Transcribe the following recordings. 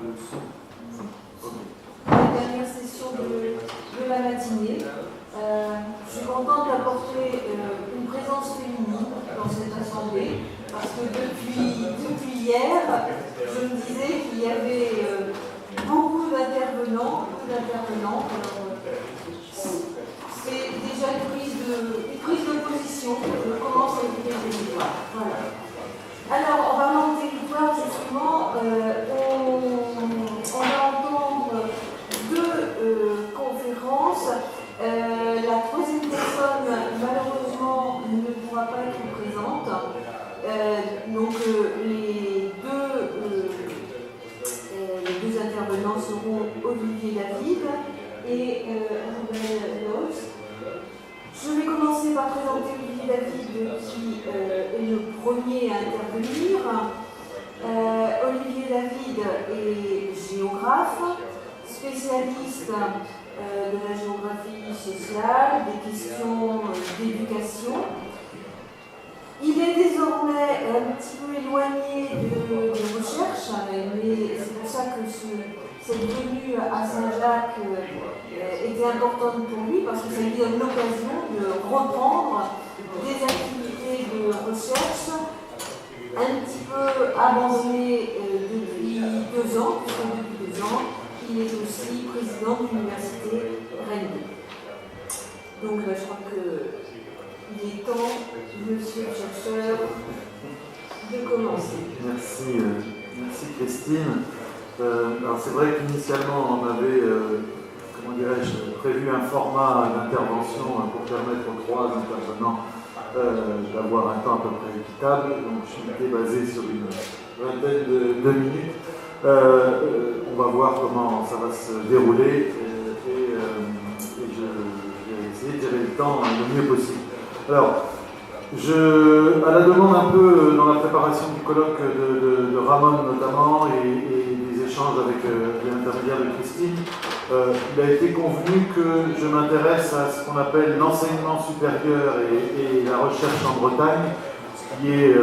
le son. La dernière session de la matinée. Je suis contente d'apporter une présence féminine dans cette assemblée parce que depuis hier, je me disais qu'il y avait beaucoup d'intervenants, c'est déjà une prise de position. Je commence à écouter les territoires. Voilà. Alors, en parlant de territoire, justement, on va entendre deux conférences. La troisième personne, malheureusement, ne pourra pas être présente. Donc, les deux intervenants seront Olivier David et André Loos. Je vais commencer par présenter Olivier David, qui est le premier à intervenir. Olivier David est géographe, spécialiste de la géographie sociale, des questions d'éducation. Il est désormais un petit peu éloigné de recherche, mais c'est pour ça que cette venue à Saint-Jacques était importante pour lui, parce que ça lui donne l'occasion de reprendre des activités de recherche un petit peu abandonnées depuis 2 ans, puisque depuis 2 ans, il est aussi président de l'université Rennes. Donc je crois qu'il est temps, monsieur le chercheur, de commencer. Merci Christine. Alors c'est vrai qu'initialement on avait prévu un format d'intervention pour permettre aux 3 intervenants d'avoir un temps à peu près équitable. Donc je m'étais basé sur une vingtaine de minutes. On va voir comment ça va se dérouler et je vais essayer de gérer le temps le mieux possible. Alors, à la demande un peu dans la préparation du colloque de Ramon notamment et des échanges avec l'intermédiaire de Christine, il a été convenu que je m'intéresse à ce qu'on appelle l'enseignement supérieur et la recherche en Bretagne, qui est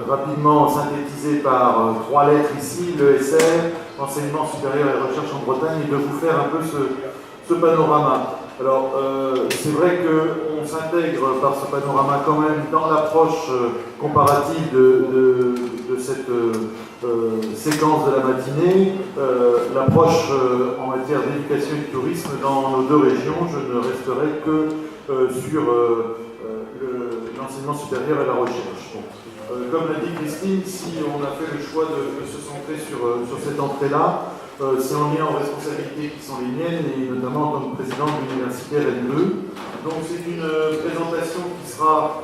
rapidement synthétisé par 3 lettres ici, l'ESR, enseignement supérieur et recherche en Bretagne, et de vous faire un peu ce panorama. Alors, c'est vrai qu'on s'intègre par ce panorama quand même dans l'approche comparative de cette séquence de la matinée, l'approche en matière d'éducation et de tourisme dans nos 2 régions. Je ne resterai que sur l'enseignement supérieur et la recherche. Bon. Comme l'a dit Christine, si on a fait le choix de se centrer sur cette entrée-là, c'est en lien aux responsabilités qui sont les miennes, et notamment en tant que président de l'université Rennes 2. Donc c'est une présentation qui sera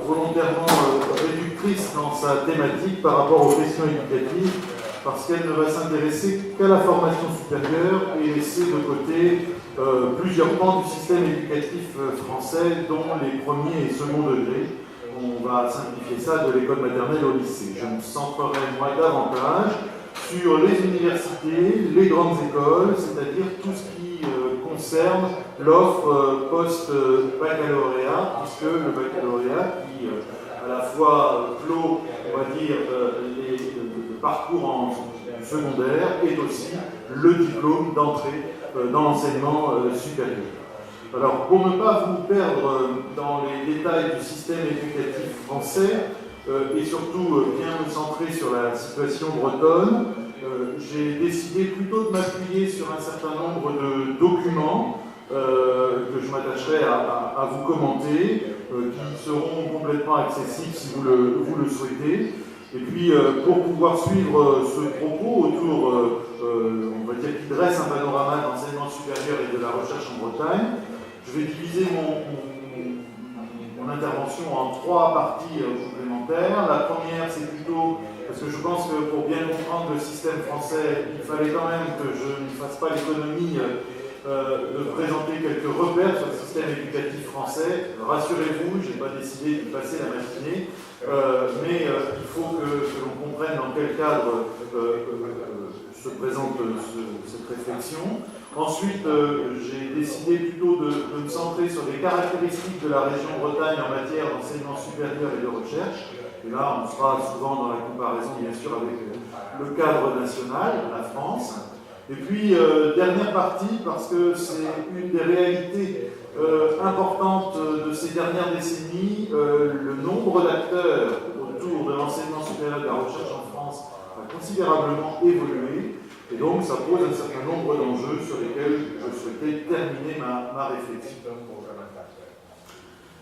volontairement réductrice dans sa thématique par rapport aux questions éducatives, parce qu'elle ne va s'intéresser qu'à la formation supérieure et laisser de côté plusieurs pans du système éducatif français, dont les premiers et second degrés. On va simplifier ça de l'école maternelle au lycée. Je me centrerai moi davantage sur les universités, les grandes écoles, c'est-à-dire tout ce qui concerne l'offre post-baccalauréat, puisque le baccalauréat qui à la fois clôt, on va dire, le parcours en secondaire est aussi le diplôme d'entrée dans l'enseignement supérieur. Alors, pour ne pas vous perdre dans les détails du système éducatif français, et surtout bien me centrer sur la situation bretonne, j'ai décidé plutôt de m'appuyer sur un certain nombre de documents que je m'attacherai à vous commenter, qui seront complètement accessibles si vous le souhaitez. Et puis, pour pouvoir suivre ce propos autour, on va dire, qui dresse un panorama d'enseignement supérieur et de la recherche en Bretagne, je vais diviser mon intervention en 3 parties complémentaires. La première, c'est plutôt, parce que je pense que pour bien comprendre le système français, il fallait quand même que je ne fasse pas l'économie de présenter quelques repères sur le système éducatif français. Rassurez-vous, je n'ai pas décidé de passer la matinée, mais il faut que l'on comprenne dans quel cadre se présente cette réflexion. Ensuite, j'ai décidé plutôt de me centrer sur les caractéristiques de la région Bretagne en matière d'enseignement supérieur et de recherche. Et là, on sera souvent dans la comparaison, bien sûr, avec le cadre national, la France. Et puis, dernière partie, parce que c'est une des réalités importantes de ces dernières décennies, le nombre d'acteurs autour de l'enseignement supérieur et de la recherche en France a considérablement évolué. Et donc, ça pose un certain nombre d'enjeux sur lesquels je souhaitais terminer ma réflexion.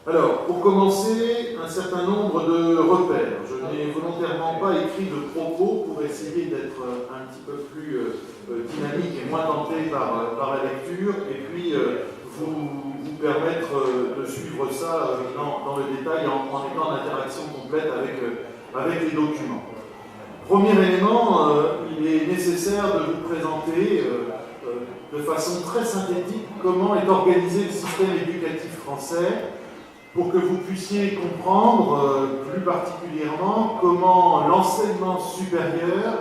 Alors, pour commencer, un certain nombre de repères. Je n'ai volontairement pas écrit de propos pour essayer d'être un petit peu plus dynamique et moins tenté par la lecture, et puis vous permettre de suivre ça dans le détail en étant en interaction complète avec les documents. Premier élément, il est nécessaire de vous présenter de façon très synthétique comment est organisé le système éducatif français, pour que vous puissiez comprendre plus particulièrement comment l'enseignement supérieur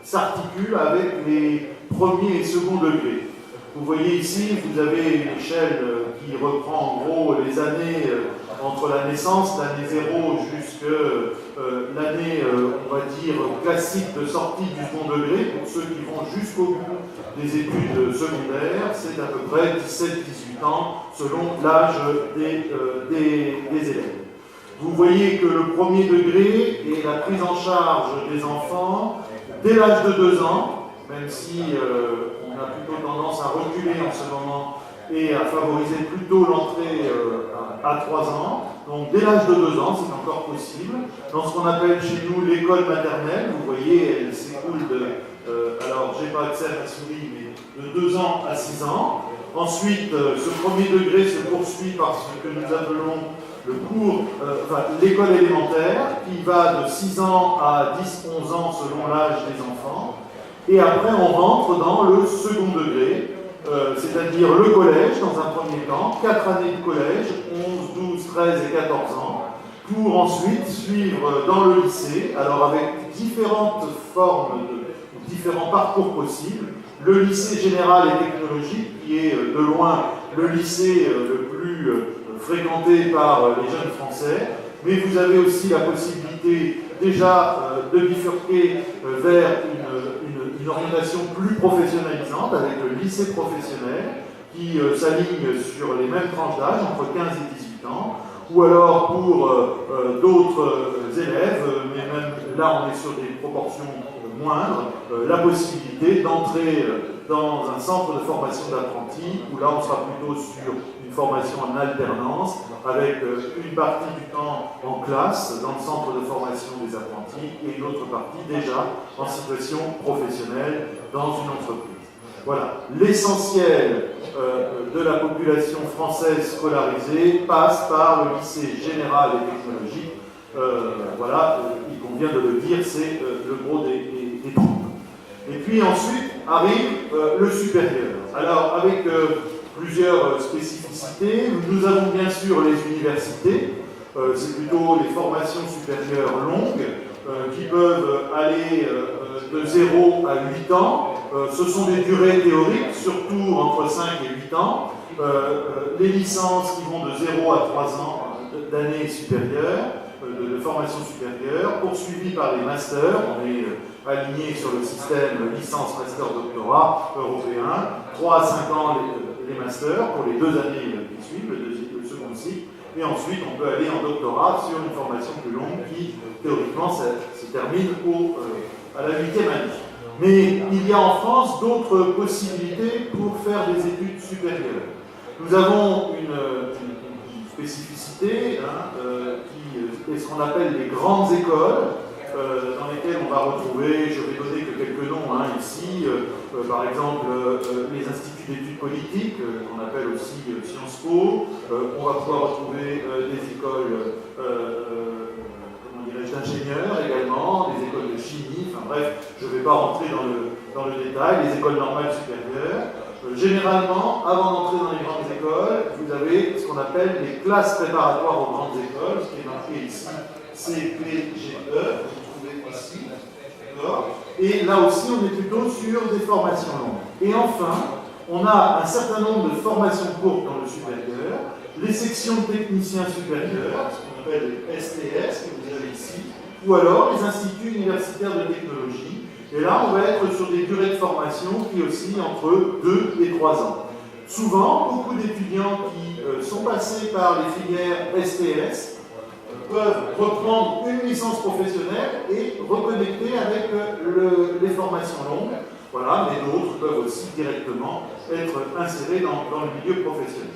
s'articule avec les premiers et seconds degrés. Vous voyez ici, vous avez une échelle qui reprend en gros les années entre la naissance, l'année 0 jusqu'à l'année, on va dire, classique de sortie du second degré, pour ceux qui vont jusqu'au bout des études secondaires, c'est à peu près 17-18 ans, selon l'âge des élèves. Vous voyez que le premier degré est la prise en charge des enfants dès l'âge de 2 ans, même si on a plutôt tendance à reculer en ce moment et à favoriser plutôt l'entrée à 3 ans. Donc dès l'âge de 2 ans, c'est encore possible. Dans ce qu'on appelle chez nous l'école maternelle, vous voyez, elle s'écoule alors j'ai pas accès à ma souris, mais de 2 ans à 6 ans. Ensuite, ce premier degré se poursuit par ce que nous appelons le cours, l'école élémentaire, qui va de 6 ans à 10-11 ans selon l'âge des enfants. Et après, on rentre dans le second degré, c'est-à-dire le collège dans un premier temps, 4 années de collège, 11, 12, 13 et 14 ans, pour ensuite suivre dans le lycée, alors avec différentes formes, différents parcours possibles. Le lycée général et technologique, qui est de loin le lycée le plus fréquenté par les jeunes Français, mais vous avez aussi la possibilité déjà de bifurquer vers une orientation plus professionnalisante avec le lycée professionnel qui s'aligne sur les mêmes tranches d'âge, entre 15 et 18 ans, ou alors pour d'autres élèves, mais même là on est sur des proportions moindres, la possibilité d'entrer dans un centre de formation d'apprentis, où là on sera plutôt sur une formation en alternance, avec une partie du temps en classe, dans le centre de formation des apprentis, et une autre partie déjà en situation professionnelle dans une entreprise. Voilà, l'essentiel de la population française scolarisée passe par le lycée général et technologique. Voilà, il convient de le dire, c'est le gros des troupes. Et puis ensuite arrive le supérieur. Alors, avec plusieurs spécificités, nous avons bien sûr les universités, c'est plutôt les formations supérieures longues, qui peuvent aller de 0 à 8 ans. Ce sont des durées théoriques, surtout entre 5 et 8 ans. Les licences qui vont de 0 à 3 ans d'années supérieures, de formation supérieure, poursuivies par les masters. On est aligné sur le système licence, master, doctorat européen. 3 à 5 ans les masters pour les 2 années qui suivent, le second cycle. Et ensuite, on peut aller en doctorat sur une formation plus longue qui, théoriquement, se termine à la 8e année. Mais il y a en France d'autres possibilités pour faire des études supérieures. Nous avons une spécificité qui est ce qu'on appelle les grandes écoles, dans lesquelles on va retrouver, je vais donner que quelques noms ici, par exemple les instituts d'études politiques, qu'on appelle aussi Sciences Po. On va pouvoir retrouver des écoles d'ingénieurs également, des écoles de chimie, enfin bref, je ne vais pas rentrer dans le détail, les écoles normales supérieures. Généralement, avant d'entrer dans les grandes écoles, vous avez ce qu'on appelle les classes préparatoires aux grandes écoles, ce qui est marqué ici, CPGE, vous trouvez ici, d'accord. Et là aussi, on est plutôt sur des formations longues. Et enfin, on a un certain nombre de formations courtes dans le supérieur, les sections de techniciens supérieurs, ce qu'on appelle les STS, que vous avez ici, ou alors les instituts universitaires de technologie. Et là, on va être sur des durées de formation qui oscillent entre 2 et 3 ans. Souvent, beaucoup d'étudiants qui sont passés par les filières STS peuvent reprendre une licence professionnelle et reconnecter avec les formations longues. Voilà, mais d'autres peuvent aussi directement être insérés dans le milieu professionnel.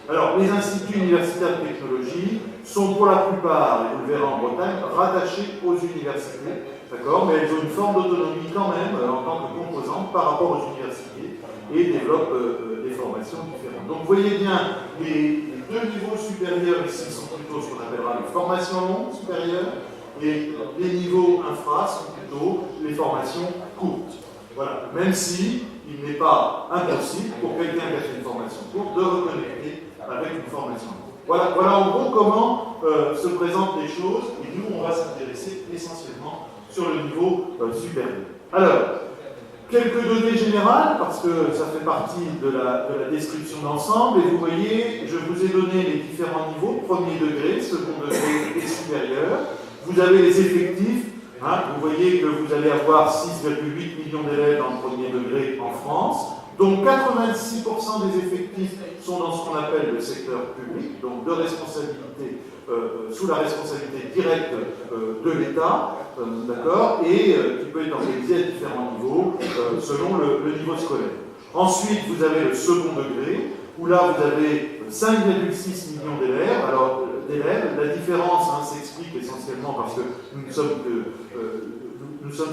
Alors, les instituts universitaires de technologie sont pour la plupart, et vous le verrez en Bretagne, rattachés aux universités, d'accord, mais elles ont une forme d'autonomie quand même en tant que composante par rapport aux universités et développent des formations différentes. Donc, vous voyez bien, les deux niveaux supérieurs ici sont plutôt ce qu'on appellera les formations longues supérieures et les niveaux infra sont plutôt les formations courtes. Voilà, même si il n'est pas impossible pour quelqu'un qui a fait une formation courte de reconnecter avec une formation courte. Voilà en gros comment se présentent les choses, et nous on va s'intéresser essentiellement sur le niveau supérieur. Alors, quelques données générales, parce que ça fait partie de la description d'ensemble, et vous voyez, je vous ai donné les différents niveaux, premier degré, second degré et supérieur. Vous avez les effectifs. Vous voyez que vous allez avoir 6,8 millions d'élèves dans le premier degré en France, dont 86% des effectifs sont dans ce qu'on appelle le secteur public, donc de responsabilité, sous la responsabilité directe de l'État, d'accord, et qui peut être organisé à différents niveaux selon le niveau scolaire. Ensuite, vous avez le second degré, où là vous avez 5,6 millions d'élèves. Alors, la différence s'explique essentiellement parce que nous sommes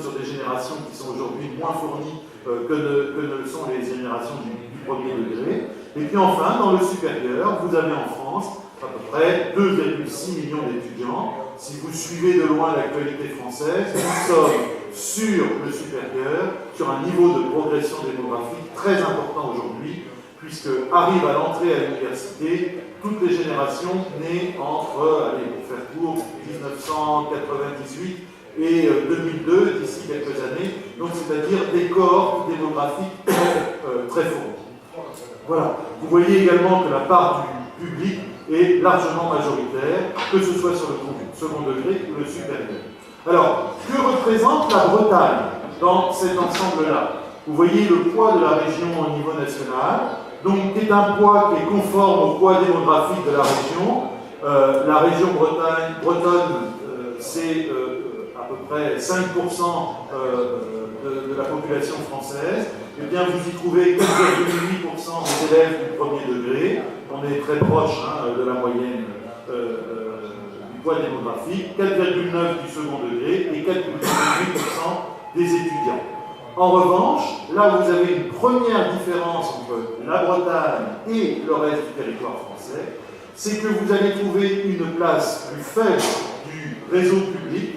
sur des générations qui sont aujourd'hui moins fournies que ne le sont les générations du premier degré. Et puis enfin, dans le supérieur, vous avez en France à peu près 2,6 millions d'étudiants. Si vous suivez de loin l'actualité française, nous sommes sur le supérieur, sur un niveau de progression démographique très important aujourd'hui, puisque arrivent à l'entrée à l'université toutes les générations nées entre, allez, pour faire court, 1998 et 2002, d'ici quelques années, donc c'est-à-dire des cohortes démographiques très fournies. Voilà. Vous voyez également que la part du public est largement majoritaire, que ce soit sur le second degré ou le supérieur. Alors, que représente la Bretagne dans cet ensemble-là? Vous voyez le poids de la région au niveau national, donc qui est un poids qui est conforme au poids démographique de la région. La région bretonne, c'est à peu près 5% de la population française. Eh bien, vous y trouvez 4,8% des élèves du premier degré. On est très proche de la moyenne du poids démographique. 4,9% du second degré et 4,8% des étudiants. En revanche, là où vous avez une première différence entre la Bretagne et le reste du territoire français, c'est que vous allez trouver une place plus faible du réseau public.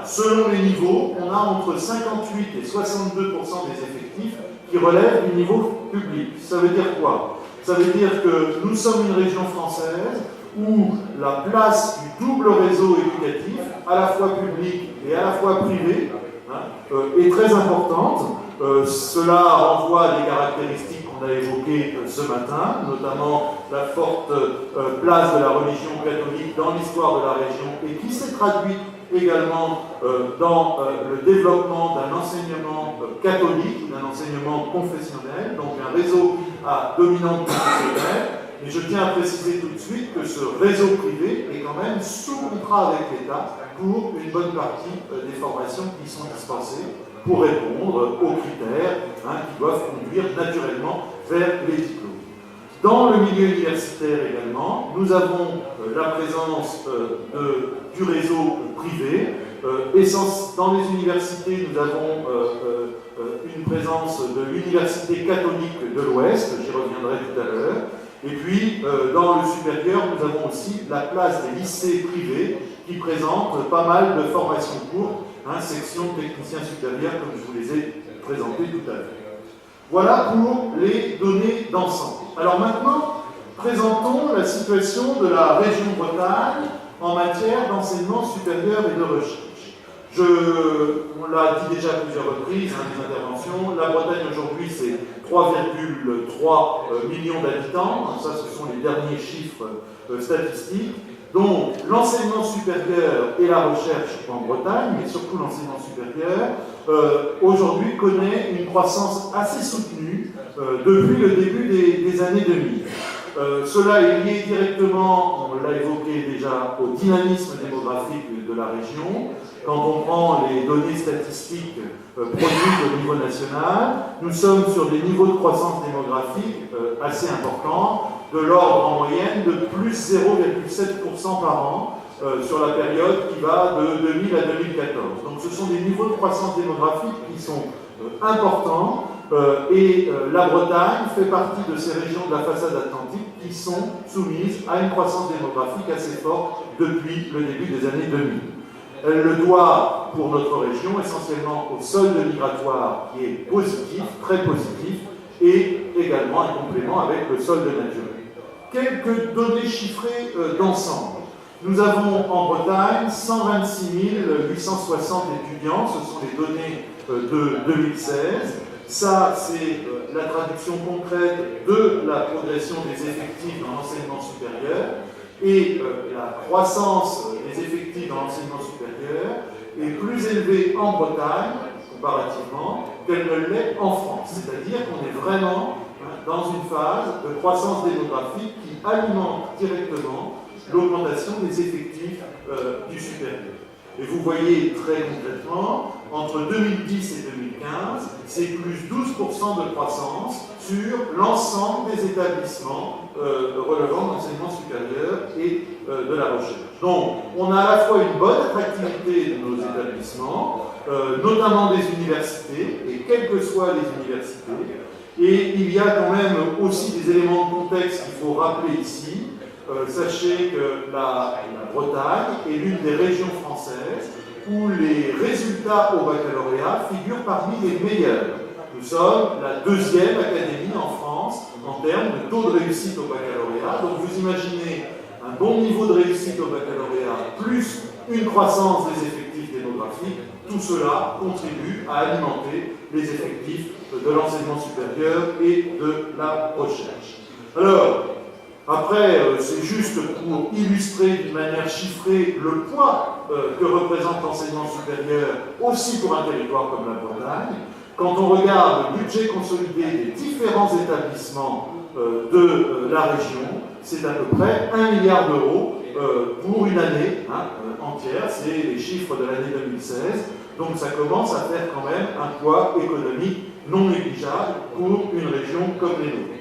Selon les niveaux, on a entre 58 et 62% des effectifs qui relèvent du niveau public. Ça veut dire quoi? Ça veut dire que nous sommes une région française où la place du double réseau éducatif, à la fois public et à la fois privé, est très importante. Cela renvoie à des caractéristiques qu'on a évoquées ce matin, notamment la forte place de la religion catholique dans l'histoire de la région et qui s'est traduite également dans le développement d'un enseignement catholique, d'un enseignement confessionnel, donc un réseau à dominante confessionnelle. Et je tiens à préciser tout de suite que ce réseau privé est quand même sous contrat avec l'État pour une bonne partie des formations qui sont dispensées pour répondre aux critères qui doivent conduire naturellement vers les diplômes. Dans le milieu universitaire également, nous avons la présence du réseau privé. Dans les universités, nous avons une présence de l'Université catholique de l'Ouest, j'y reviendrai tout à l'heure. Et puis, dans le supérieur, nous avons aussi la place des lycées privés qui présentent pas mal de formations courtes, section technicien supérieur, comme je vous les ai présentés tout à l'heure. Voilà pour les données d'ensemble. Alors maintenant, présentons la situation de la région Bretagne en matière d'enseignement supérieur et de recherche. On l'a dit déjà à plusieurs reprises, des interventions, la Bretagne aujourd'hui c'est 3,3 millions d'habitants. Ça, ce sont les derniers chiffres statistiques. Donc, l'enseignement supérieur et la recherche en Bretagne, mais surtout l'enseignement supérieur, aujourd'hui connaît une croissance assez soutenue depuis le début des années 2000. Cela est lié directement, on l'a évoqué déjà, au dynamisme démographique de la région. Quand on prend les données statistiques produites au niveau national, nous sommes sur des niveaux de croissance démographique assez importants, de l'ordre en moyenne de plus 0,7% par an sur la période qui va de 2000 à 2014. Donc ce sont des niveaux de croissance démographique qui sont importants et la Bretagne fait partie de ces régions de la façade atlantique qui sont soumises à une croissance démographique assez forte depuis le début des années 2000. Elle le doit, pour notre région, essentiellement au solde migratoire qui est positif, très positif, et également un complément avec le solde naturel. Quelques données chiffrées d'ensemble. Nous avons en Bretagne 126 860 étudiants, ce sont les données de 2016. Ça, c'est la traduction concrète de la progression des effectifs dans l'enseignement supérieur. Et la croissance des effectifs dans l'enseignement supérieur est plus élevée en Bretagne, comparativement, qu'elle ne l'est en France. C'est-à-dire qu'on est vraiment dans une phase de croissance démographique qui alimente directement l'augmentation des effectifs du supérieur. Et vous voyez très concrètement, entre 2010 et 2015, c'est plus 12% de croissance sur l'ensemble des établissements relevant de l'enseignement supérieur et de la recherche. Donc, on a à la fois une bonne attractivité de nos établissements, notamment des universités, et quelles que soient les universités, et il y a quand même aussi des éléments de contexte qu'il faut rappeler ici. Sachez que la Bretagne est l'une des régions françaises où les résultats au baccalauréat figurent parmi les meilleurs. Nous sommes la deuxième académie en France en termes de taux de réussite au baccalauréat. Donc vous imaginez un bon niveau de réussite au baccalauréat plus une croissance des effectifs démographiques, tout cela contribue à alimenter les effectifs de l'enseignement supérieur et de la recherche. Alors, après, c'est juste pour illustrer d'une manière chiffrée le poids que représente l'enseignement supérieur, aussi pour un territoire comme la Bretagne. Quand on regarde le budget consolidé des différents établissements de la région, c'est à peu près 1 milliard d'euros pour une année entière. C'est les chiffres de l'année 2016. Donc ça commence à faire quand même un poids économique non négligeable pour une région comme les nôtres.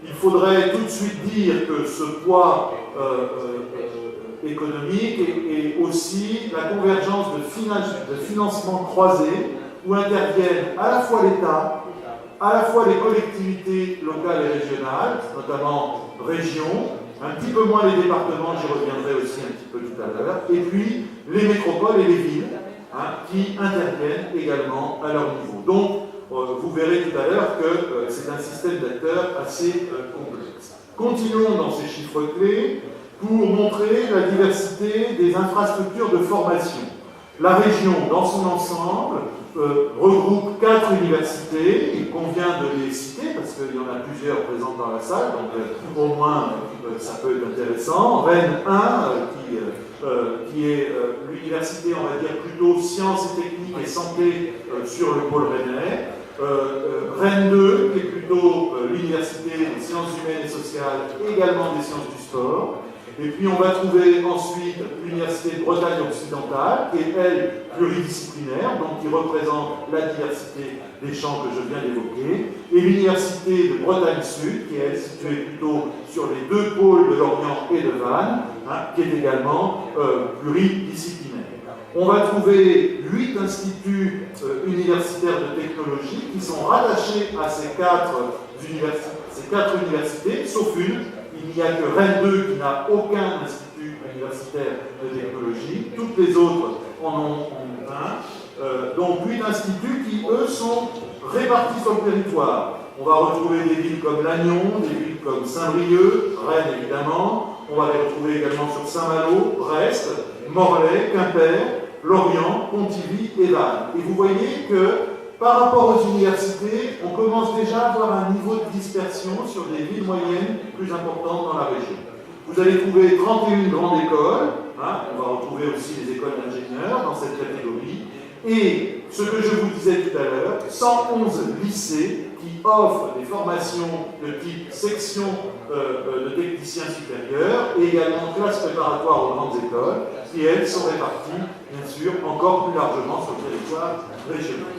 Il faudrait tout de suite dire que ce poids économique est aussi la convergence de financements croisés où interviennent à la fois l'État, à la fois les collectivités locales et régionales, notamment régions, un petit peu moins les départements, j'y reviendrai aussi un petit peu tout à l'heure, et puis les métropoles et les villes qui interviennent également à leur niveau. Donc, vous verrez tout à l'heure que c'est un système d'acteurs assez complexe. Continuons dans ces chiffres clés pour montrer la diversité des infrastructures de formation. La région, dans son ensemble, regroupe 4 universités. Il convient de les citer parce qu'il y en a plusieurs présentes dans la salle, donc au moins ça peut être intéressant. Rennes 1, qui est l'université, on va dire, plutôt sciences et techniques et santé sur le pôle rennais. Rennes 2, qui est plutôt l'université des sciences humaines et sociales, également des sciences du sport. Et puis on va trouver ensuite l'université de Bretagne occidentale, qui est elle pluridisciplinaire, donc qui représente la diversité des champs que je viens d'évoquer, et l'université de Bretagne Sud, qui est elle située plutôt sur les deux pôles de Lorient et de Vannes, qui est également pluridisciplinaire. On va trouver 8 instituts universitaires de technologie qui sont rattachés à ces 4 universités, sauf une. Il n'y a que Rennes 2 qui n'a aucun institut universitaire de technologie. Toutes les autres en ont un. Donc 8 instituts qui, eux, sont répartis sur le territoire. On va retrouver des villes comme Lannion, des villes comme Saint-Brieuc, Rennes évidemment. On va les retrouver également sur Saint-Malo, Brest, Morlaix, Quimper, Lorient, Pontivy et Vannes. Et vous voyez que Par rapport aux universités, on commence déjà à avoir un niveau de dispersion sur des villes moyennes plus importantes dans la région. Vous allez trouver 31 grandes écoles, hein, on va retrouver aussi les écoles d'ingénieurs dans cette catégorie, et ce que je vous disais tout à l'heure, 111 lycées qui offrent des formations de type section de techniciens supérieurs et également classes préparatoires aux grandes écoles, qui elles sont réparties, bien sûr, encore plus largement sur le territoire régional.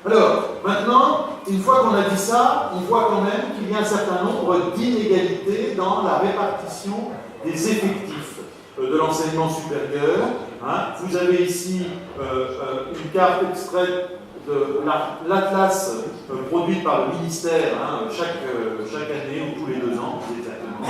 Alors, maintenant, une fois qu'on a dit ça, on voit quand même qu'il y a un certain nombre d'inégalités dans la répartition des effectifs de l'enseignement supérieur. Hein. Vous avez ici une carte extraite de l'atlas produit par le ministère chaque année ou tous les 2 ans, exactement.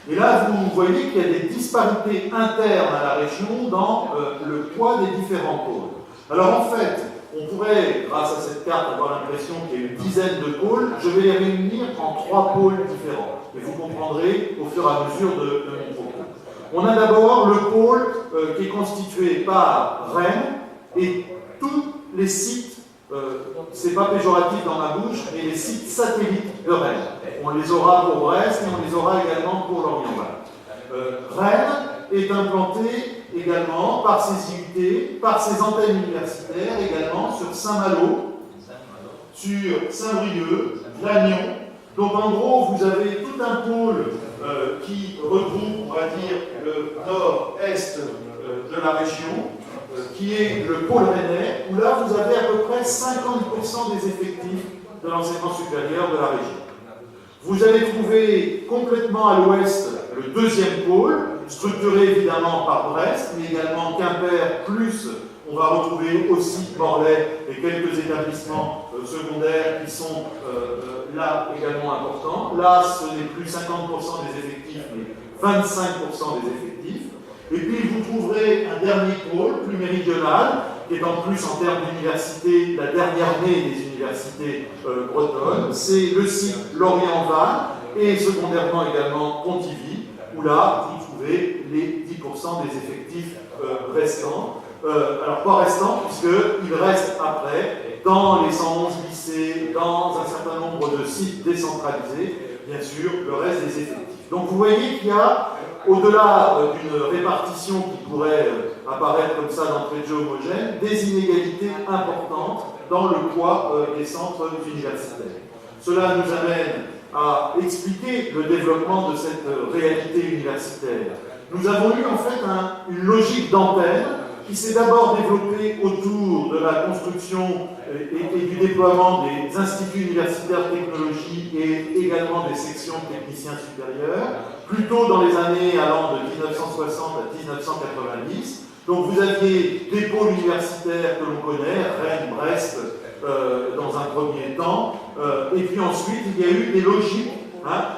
Et là, vous voyez qu'il y a des disparités internes à la région dans le poids des différents pôles. Alors en fait, on pourrait, grâce à cette carte, avoir l'impression qu'il y a une dizaine de pôles. Je vais les réunir en 3 pôles différents. Et vous comprendrez au fur et à mesure de mon propos. On a d'abord le pôle qui est constitué par Rennes et tous les sites, c'est pas péjoratif dans ma bouche, mais les sites satellites de Rennes. On les aura pour Brest et on les aura également pour Lorient-Val. Rennes est implanté également par ses IUT, par ses antennes universitaires, également sur Saint-Malo, sur Saint-Brieuc, Lannion. Donc en gros, vous avez tout un pôle qui regroupe, on va dire, le nord-est de la région, qui est le pôle rennais, où là, vous avez à peu près 50% des effectifs de l'enseignement supérieur de la région. Vous allez trouver complètement à l'ouest le deuxième pôle, structuré évidemment par Brest, mais également Quimper, plus on va retrouver aussi Morlaix et quelques établissements secondaires qui sont là également importants. Là, ce n'est plus 50% des effectifs, mais 25% des effectifs. Et puis vous trouverez un dernier pôle, plus méridional, qui est en plus en termes d'université, la dernière née des universités bretonnes. C'est le site Lorient-Val et secondairement également Pontivy, où là vous trouvez les 10% des effectifs restants. Alors pas restants, puisqu'ils restent après dans les 111 lycées, dans un certain nombre de sites décentralisés, bien sûr, le reste des effectifs. Donc vous voyez qu'il y a, au-delà d'une répartition qui pourrait apparaître comme ça d'entrée de jeu homogène, des inégalités importantes dans le poids des centres universitaires. Cela nous amène à expliquer le développement de cette réalité universitaire. Nous avons eu en fait une logique d'antenne qui s'est d'abord développée autour de la construction et du déploiement des instituts universitaires de technologie et également des sections techniciens supérieurs, plutôt dans les années allant de 1960 à 1990. Donc vous aviez des pôles universitaires que l'on connaît, Rennes, Brest, dans un premier temps, et puis ensuite il y a eu des logiques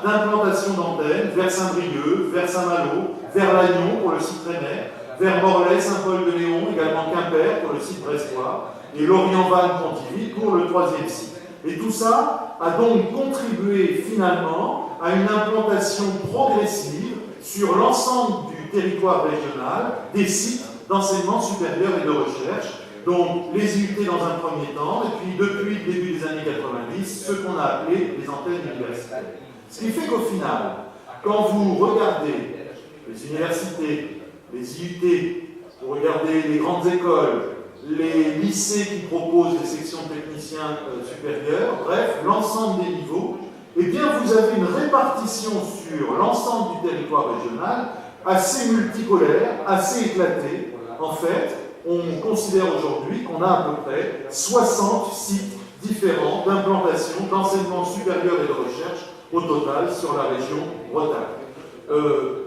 d'implantation d'antennes vers Saint-Brieuc, vers Saint-Malo, vers Lannion pour le site rennais, vers Morlaix, Saint-Paul-de-Léon, également Quimper pour le site brestois, et Lorient-Val-Pontivy pour le 3e site. Et tout ça a donc contribué finalement à une implantation progressive sur l'ensemble du territoire régional des sites d'enseignement supérieur et de recherche, donc les IUT dans un premier temps, et puis depuis le début des années 90, ce qu'on a appelé les antennes universitaires. Ce qui fait qu'au final, quand vous regardez les universités, les IUT, vous regardez les grandes écoles, les lycées qui proposent des sections techniciens supérieurs, bref, l'ensemble des niveaux, eh bien vous avez une répartition sur l'ensemble du territoire régional assez multipolaire, assez éclatée. En fait, on considère aujourd'hui qu'on a à peu près 60 sites différents d'implantation, d'enseignement supérieur et de recherche au total sur la région Bretagne.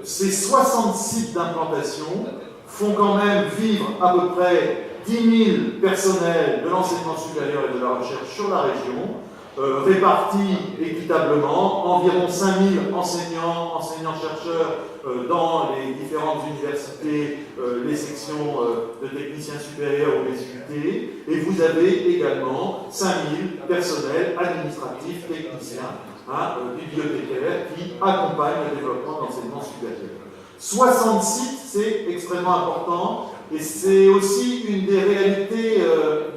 Ces 60 sites d'implantation font quand même vivre à peu près 10 000 personnels de l'enseignement supérieur et de la recherche sur la région, répartis équitablement, environ 5 000 enseignants-chercheurs dans les différentes universités, les sections de techniciens supérieurs ou les UT, et vous avez également 5 000 personnels administratifs, techniciens, bibliothécaires, qui accompagnent le développement de l'enseignement supérieur. 60 sites, c'est extrêmement important et c'est aussi une des réalités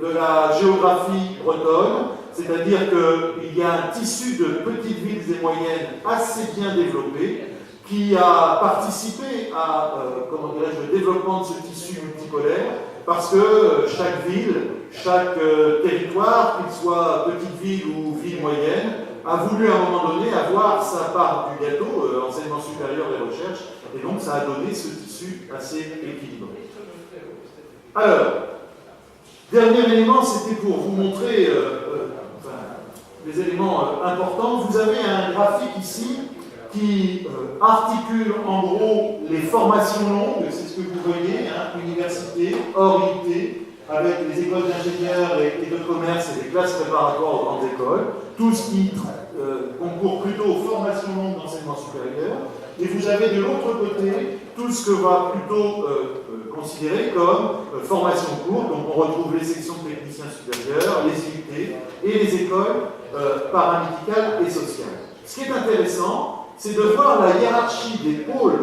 de la géographie bretonne, c'est-à-dire qu'il y a un tissu de petites villes et moyennes assez bien développé, qui a participé à comment dirais-je, le développement de ce tissu multipolaire, parce que chaque ville, chaque territoire, qu'il soit petite ville ou ville moyenne, a voulu à un moment donné avoir sa part du gâteau, enseignement supérieur et recherche, et donc ça a donné ce tissu assez équilibré. Alors, dernier élément, c'était pour vous montrer les éléments importants. Vous avez un graphique ici qui articule en gros les formations longues, c'est ce que vous voyez, hein, université, hors IT, avec les écoles d'ingénieurs et de commerce et les classes préparatoires aux grandes écoles, tout ce qui concourt plutôt aux formations longues d'enseignement supérieur. Et vous avez de l'autre côté tout ce que va plutôt considérer comme formation courte, donc on retrouve les sections de techniciens supérieurs, les IUT et les écoles paramédicales et sociales. Ce qui est intéressant, c'est de voir la hiérarchie des pôles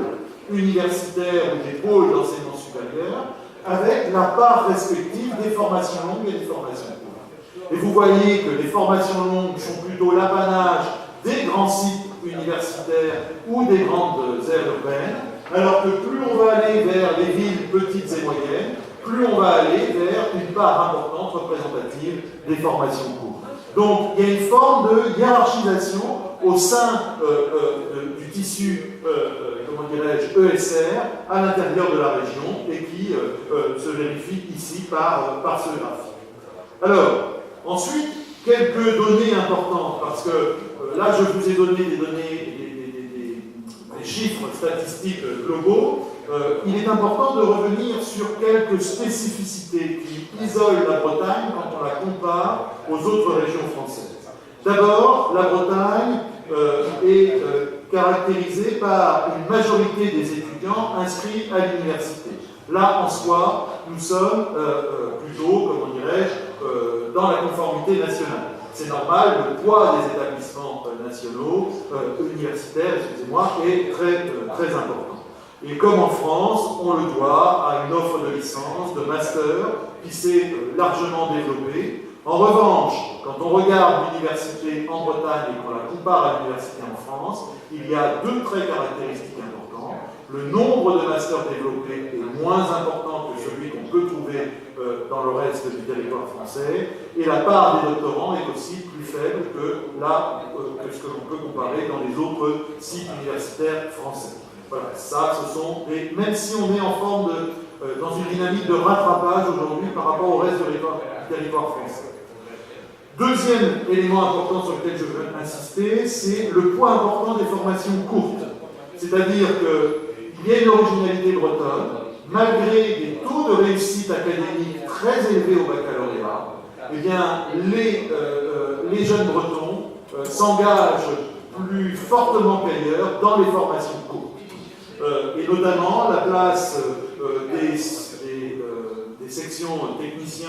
universitaires ou des pôles d'enseignement supérieur avec la part respective des formations longues et des formations courtes. Et vous voyez que les formations longues sont plutôt l'apanage des grands sites universitaires ou des grandes aires urbaines, alors que plus on va aller vers les villes petites et moyennes, plus on va aller vers une part importante représentative des formations courtes. Donc il y a une forme de hiérarchisation au sein du tissu, comment dirais-je, ESR, à l'intérieur de la région, et qui se vérifie ici par ce graphique. Alors, ensuite, quelques données importantes, parce que là, je vous ai donné des données, des chiffres statistiques globaux. Il est important de revenir sur quelques spécificités qui isolent la Bretagne quand on la compare aux autres régions françaises. D'abord, la Bretagne est caractérisée par une majorité des étudiants inscrits à l'université. Là, en soi, nous sommes plutôt, comment dirais-je, dans la conformité nationale. C'est normal, le poids des établissements nationaux, universitaires, excusez-moi, est très important. Et comme en France, on le doit à une offre de licence, de master, qui s'est largement développée. En revanche, quand on regarde l'université en Bretagne et qu'on la compare à l'université en France, il y a deux traits caractéristiques importants. Le nombre de masters développés est moins important que celui qu'on peut trouver dans le reste du territoire français, et la part des doctorants est aussi plus faible que ce que l'on peut comparer dans les autres sites universitaires français. Voilà, ça, ce sont des... Même si on est en forme dans une dynamique de rattrapage aujourd'hui par rapport au reste du territoire français. Deuxième élément important sur lequel je veux insister, c'est le poids important des formations courtes. C'est-à-dire qu'il y a une originalité bretonne, malgré des taux de réussite académique très élevés au baccalauréat, eh bien, les jeunes bretons s'engagent plus fortement qu'ailleurs dans les formations courtes. Et notamment la place des sections techniciens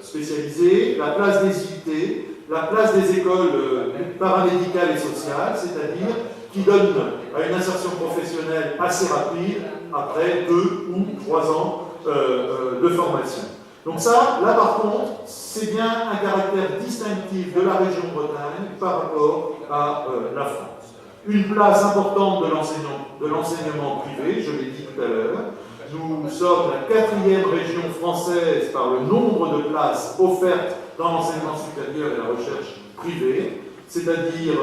spécialisés, la place des IUT, la place des écoles paramédicales et sociales, c'est-à-dire qui donnent à une insertion professionnelle assez rapide après 2 ou 3 ans de formation. Donc ça, là par contre, c'est bien un caractère distinctif de la région Bretagne par rapport à la France. Une place importante de l'enseignement privé, je l'ai dit tout à l'heure. Nous sommes la 4e région française par le nombre de places offertes dans l'enseignement supérieur et la recherche privée. C'est-à-dire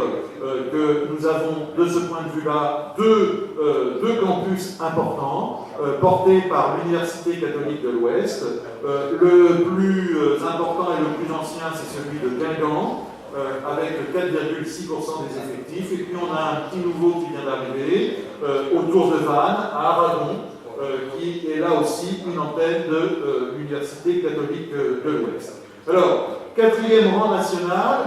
que nous avons, de ce point de vue-là, deux campus importants, portés par l'Université catholique de l'Ouest. Le plus important et le plus ancien, c'est celui de Guingamp, avec 4,6% des effectifs. Et puis on a un petit nouveau qui vient d'arriver, autour de Vannes, à Aragon, qui est là aussi une antenne de l'Université catholique de l'Ouest. Alors, 4e rang national,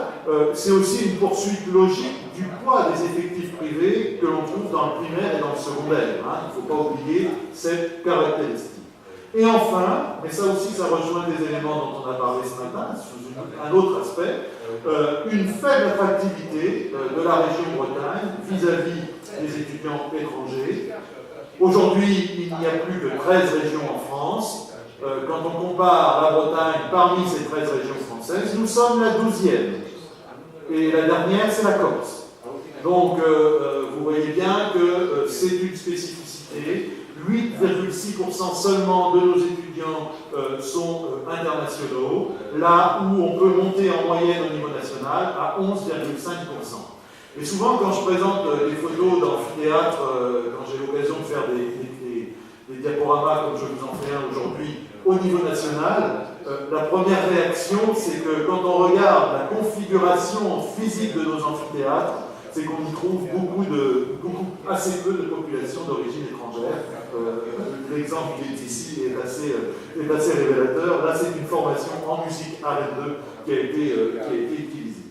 c'est aussi une poursuite logique du poids des effectifs privés que l'on trouve dans le primaire et dans le secondaire. Hein. Il ne faut pas oublier cette caractéristique. Et enfin, mais ça aussi ça rejoint des éléments dont on a parlé ce matin, sous un autre aspect, une faible attractivité de la région Bretagne vis-à-vis des étudiants étrangers, Aujourd'hui, il n'y a plus que 13 régions en France. Quand on compare la Bretagne parmi ces 13 régions françaises, nous sommes la 12e. Et la dernière, c'est la Corse. Donc, vous voyez bien que c'est une spécificité. 8,6% seulement de nos étudiants sont internationaux, là où on peut monter en moyenne au niveau national à 11,5%. Et souvent, quand je présente des photos d'amphithéâtre, quand j'ai l'occasion de faire des diaporamas comme je vous en fais un aujourd'hui au niveau national, la première réaction, c'est que quand on regarde la configuration physique de nos amphithéâtres, c'est qu'on y trouve assez peu de populations d'origine étrangère. L'exemple qui est ici est assez révélateur. Là, c'est une formation en musique R2 qui a été utilisée.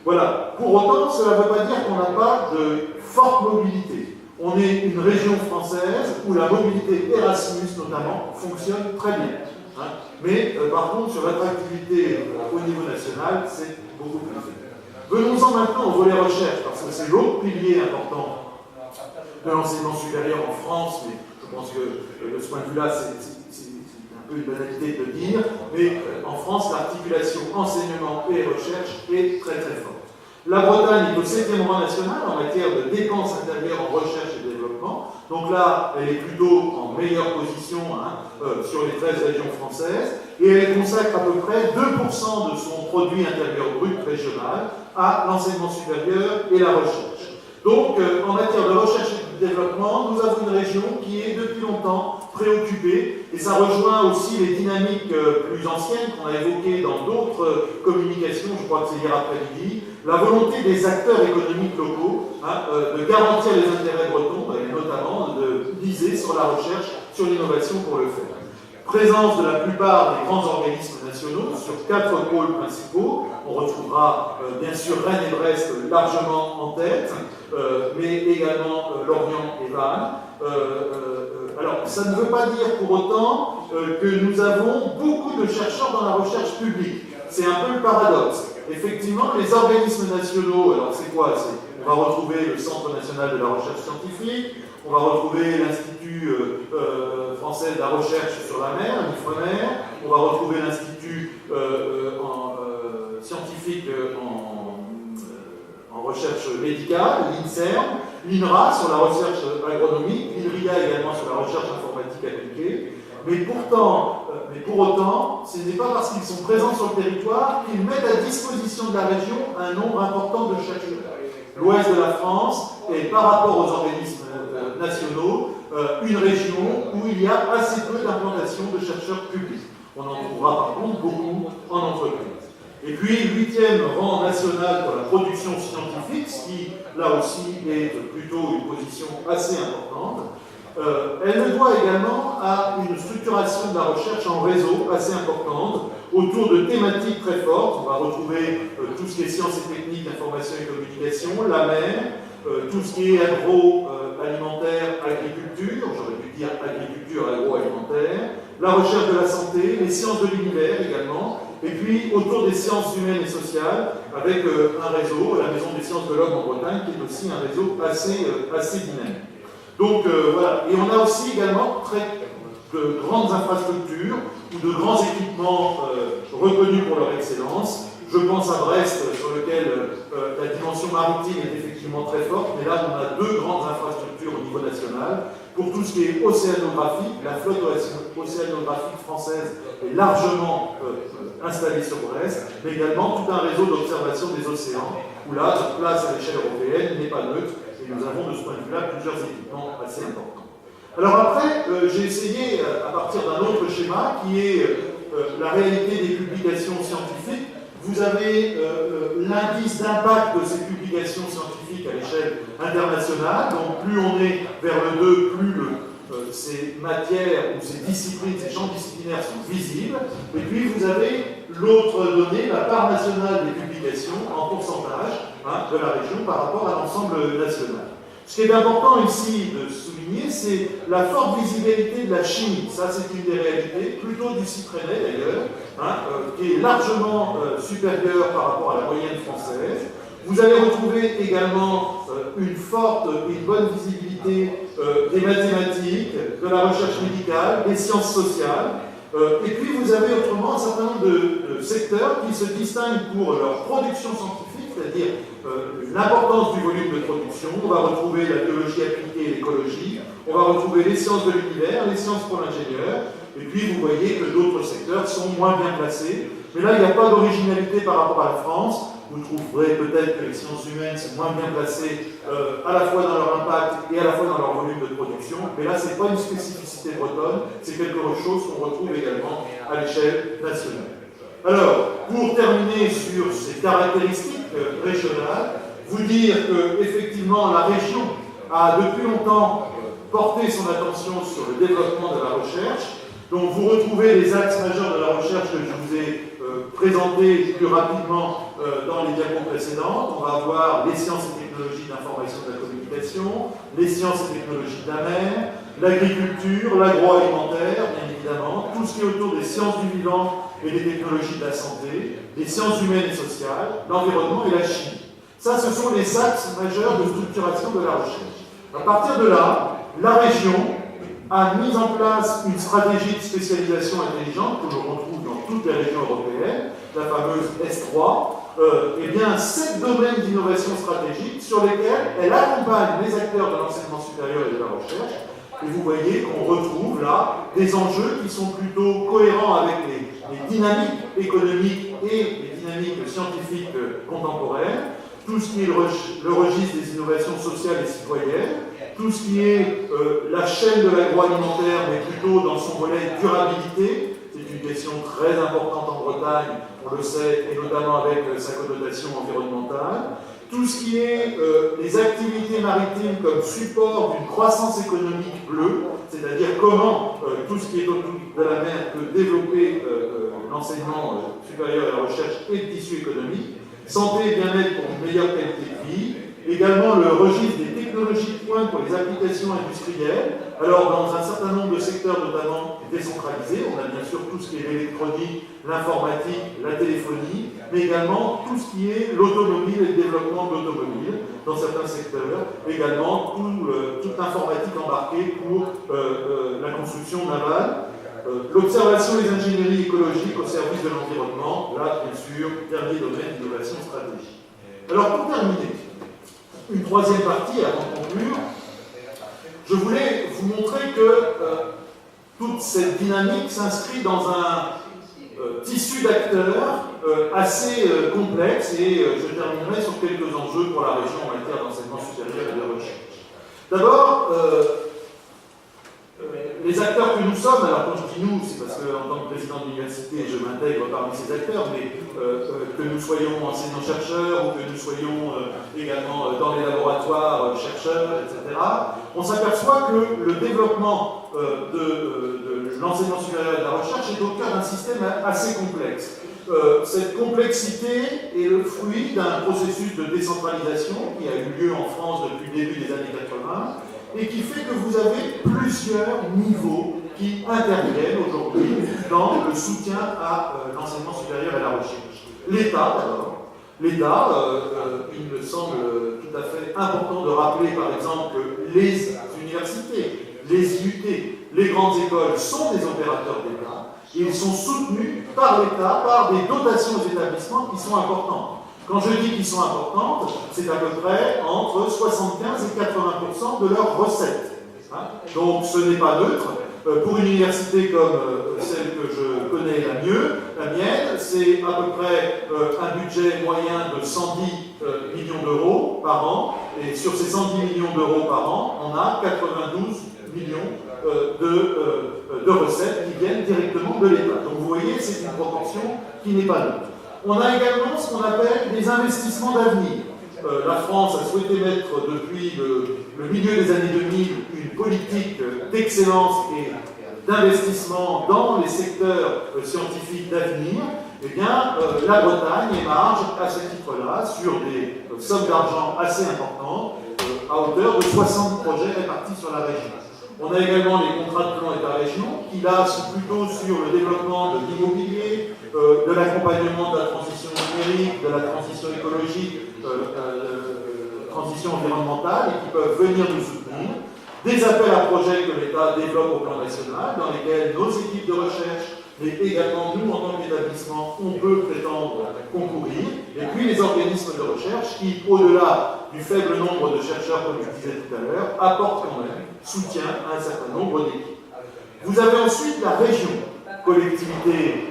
Voilà. Pour autant, cela ne veut pas dire qu'on n'a pas de forte mobilité. On est une région française où la mobilité Erasmus, notamment, fonctionne très bien. Hein. Mais par contre, sur l'attractivité au niveau national, c'est beaucoup plus faible. Venons-en maintenant au volet recherche, parce que c'est l'autre pilier important de l'enseignement supérieur en France, mais je pense que de ce point de vue-là, c'est un peu une banalité de le dire, mais en France, l'articulation enseignement et recherche est très très forte. La Bretagne est au 7e rang national en matière de dépenses intérieures en recherche et développement, donc là, elle est plutôt en meilleure position sur les 13 régions françaises, et elle consacre à peu près 2% de son produit intérieur brut régional à l'enseignement supérieur et la recherche. Donc, en matière de recherche et de développement, nous avons une région qui est depuis longtemps préoccupée, et ça rejoint aussi les dynamiques plus anciennes qu'on a évoquées dans d'autres communications, je crois que c'est hier après-midi, la volonté des acteurs économiques locaux de garantir les intérêts bretons, et notamment de miser sur la recherche, sur l'innovation pour le faire. Présence de la plupart des grands organismes nationaux sur 4 pôles principaux. On retrouvera bien sûr Rennes et Brest largement en tête, mais également Lorient et Vannes. Alors, ça ne veut pas dire pour autant que nous avons beaucoup de chercheurs dans la recherche publique. C'est un peu le paradoxe. Effectivement, les organismes nationaux, alors c'est quoi? On va retrouver le Centre national de la recherche scientifique, on va retrouver l'Institut français de la recherche sur la mer, l'IFREMER, on va retrouver l'Institut scientifique en recherche médicale, l'INSERM, l'INRA sur la recherche agronomique, l'INRIA également sur la recherche informatique appliquée. Mais pour autant, ce n'est pas parce qu'ils sont présents sur le territoire qu'ils mettent à disposition de la région un nombre important de chercheurs. L'ouest de la France est, par rapport aux organismes nationaux, une région où il y a assez peu d'implantation de chercheurs publics. On en trouvera par contre beaucoup en entreprise. Et puis, 8e rang national pour la production scientifique, ce qui, là aussi, est plutôt une position assez importante. Elle le doit également à une structuration de la recherche en réseau assez importante, autour de thématiques très fortes. On va retrouver tout ce qui est sciences et techniques, information et communication, la mer, tout ce qui est agroalimentaire, agriculture, j'aurais pu dire agriculture, agroalimentaire, la recherche de la santé, les sciences de l'univers également, et puis autour des sciences humaines et sociales, avec un réseau, la Maison des sciences de l'homme en Bretagne, qui est aussi un réseau assez dynamique. Donc voilà, et on a aussi également de grandes infrastructures ou de grands équipements reconnus pour leur excellence. Je pense à Brest, sur lequel la dimension maritime est effectivement très forte, mais là on a 2 grandes infrastructures au niveau national. Pour tout ce qui est océanographique, la flotte océanographique française est largement installée sur Brest, mais également tout un réseau d'observation des océans, où là, notre place à l'échelle européenne n'est pas neutre, et nous avons de ce point de vue-là plusieurs équipements assez importants. Alors après, j'ai essayé, à partir d'un autre schéma, qui est la réalité des publications scientifiques. Vous avez l'indice d'impact de ces publications scientifiques à l'échelle internationale. Donc plus on est vers le 2, plus ces matières ou ces disciplines, ces champs disciplinaires sont visibles. Et puis vous avez l'autre donnée, la part nationale des publications en pourcentage de la région par rapport à l'ensemble national. Ce qui est important ici de souligner, c'est la forte visibilité de la Chine. Ça, c'est une des réalités, plutôt du Cyprénais d'ailleurs, qui est largement supérieure par rapport à la moyenne française. Vous allez retrouver également une bonne visibilité des mathématiques, de la recherche médicale, des sciences sociales. Et puis vous avez autrement un certain nombre de secteurs qui se distinguent pour leur production scientifique, c'est-à-dire l'importance du volume de production. On va retrouver la biologie appliquée et l'écologie, on va retrouver les sciences de l'univers, les sciences pour l'ingénieur, et puis vous voyez que d'autres secteurs sont moins bien placés. Mais là, il n'y a pas d'originalité par rapport à la France. Vous trouverez peut-être que les sciences humaines sont moins bien placées à la fois dans leur impact et à la fois dans leur volume de production. Mais là, ce n'est pas une spécificité bretonne, c'est quelque chose qu'on retrouve également à l'échelle nationale. Alors, pour terminer sur ces caractéristiques régionales, vous dire qu'effectivement, la région a depuis longtemps porté son attention sur le développement de la recherche. Donc, vous retrouvez les axes majeurs de la recherche que je vous ai présentés plus rapidement dans les diapos précédentes. On va avoir les sciences et technologies d'information et de la communication, les sciences et technologies de la mer, l'agriculture, l'agroalimentaire, bien évidemment, tout ce qui est autour des sciences du vivant et des technologies de la santé, les sciences humaines et sociales, l'environnement et la chimie. Ça, ce sont les axes majeurs de structuration de la recherche. À partir de là, la région a mis en place une stratégie de spécialisation intelligente que l'on retrouve dans toutes les régions européennes, la fameuse S3, et bien 7 domaines d'innovation stratégique sur lesquels elle accompagne les acteurs de l'enseignement supérieur et de la recherche. Et vous voyez qu'on retrouve là des enjeux qui sont plutôt cohérents avec les dynamiques économiques et les dynamiques scientifiques contemporaines, tout ce qui est le registre des innovations sociales et citoyennes, tout ce qui est la chaîne de l'agroalimentaire, mais plutôt dans son volet durabilité. C'est une question très importante en Bretagne, on le sait, et notamment avec sa connotation environnementale. Tout ce qui est les activités maritimes comme support d'une croissance économique bleue, c'est-à-dire comment tout ce qui est autour de la mer peut développer l'enseignement supérieur et la recherche et le tissu économique. Santé et bien-être pour une meilleure qualité de vie. Également le registre des technologies de pointe pour les applications industrielles. Alors dans un certain nombre de secteurs notamment décentralisés, on a bien sûr tout ce qui est l'électronique, l'informatique, la téléphonie, mais également tout ce qui est l'automobile et le développement de l'automobile dans certains secteurs. Également toute l'informatique embarquée pour la construction navale. L'observation des ingénieries écologiques au service de l'environnement, là, bien sûr, dernier domaine d'innovation stratégique. Alors, pour terminer, une troisième partie, avant de conclure, je voulais vous montrer que toute cette dynamique s'inscrit dans un tissu d'acteurs assez complexe, et je terminerai sur quelques enjeux pour la région en matière d'enseignement supérieur et de recherche. D'abord, les acteurs que nous sommes, alors quand je dis nous, c'est parce qu'en tant que président de l'université, je m'intègre parmi ces acteurs, mais que nous soyons enseignants-chercheurs ou que nous soyons également dans les laboratoires chercheurs, etc., on s'aperçoit que le développement de l'enseignement supérieur et de la recherche est au cœur d'un système assez complexe. Cette complexité est le fruit d'un processus de décentralisation qui a eu lieu en France depuis le début des années 80, et qui fait que vous avez plusieurs niveaux qui interviennent aujourd'hui dans le soutien à l'enseignement supérieur et à la recherche. L'État, d'abord. L'État, il me semble tout à fait important de rappeler, par exemple, que les universités, les IUT, les grandes écoles sont des opérateurs d'État, et ils sont soutenus par l'État, par des dotations aux établissements qui sont importantes. Quand je dis qu'ils sont importantes, c'est à peu près entre 75 et 80% de leurs recettes. Donc ce n'est pas neutre. Pour une université comme celle que je connais la mienne, c'est à peu près un budget moyen de 110 millions d'euros par an. Et sur ces 110 millions d'euros par an, on a 92 millions de recettes qui viennent directement de l'État. Donc vous voyez, c'est une proportion qui n'est pas neutre. On a également ce qu'on appelle des investissements d'avenir. La France a souhaité mettre depuis le milieu des années 2000 une politique d'excellence et d'investissement dans les secteurs scientifiques d'avenir. Eh bien, la Bretagne émarge à ce titre-là sur des sommes d'argent assez importantes, à hauteur de 60 projets répartis sur la région. On a également les contrats de plan État-région qui là sont plutôt sur le développement de l'immobilier, de l'accompagnement de la transition numérique, de la transition écologique, transition environnementale, et qui peuvent venir nous soutenir. des appels à projets que l'État développe au plan national, dans lesquels nos équipes de recherche, mais également nous, en tant qu'établissement, on peut prétendre concourir, et puis les organismes de recherche qui, au-delà du faible nombre de chercheurs, comme je disais tout à l'heure, apportent quand même soutien à un certain nombre d'équipes. Vous avez ensuite la région, collectivité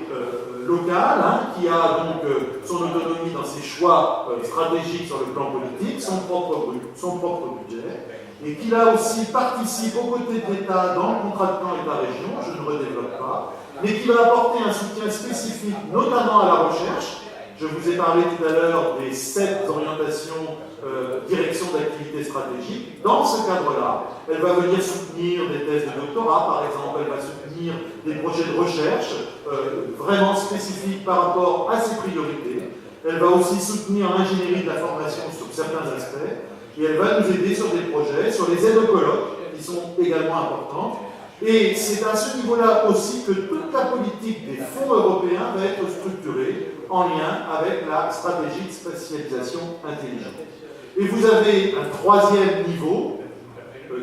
locale, qui a donc son autonomie dans ses choix stratégiques sur le plan politique, son propre budget, et qui là aussi participe aux côtés de l'État dans le contrat de plan État-région, je ne redéveloppe pas, mais qui va apporter un soutien spécifique, notamment à la recherche. Je vous ai parlé tout à l'heure des 7 orientations, directions d'activité stratégique. Dans ce cadre-là, elle va venir soutenir des thèses de doctorat, par exemple, elle va soutenir des projets de recherche vraiment spécifiques par rapport à ses priorités. Elle va aussi soutenir l'ingénierie de la formation sur certains aspects, et elle va nous aider sur des projets, sur les aides aux colloques, qui sont également importantes. Et c'est à ce niveau-là aussi que toute la politique des fonds européens va être structurée en lien avec la stratégie de spécialisation intelligente. Et vous avez un troisième niveau,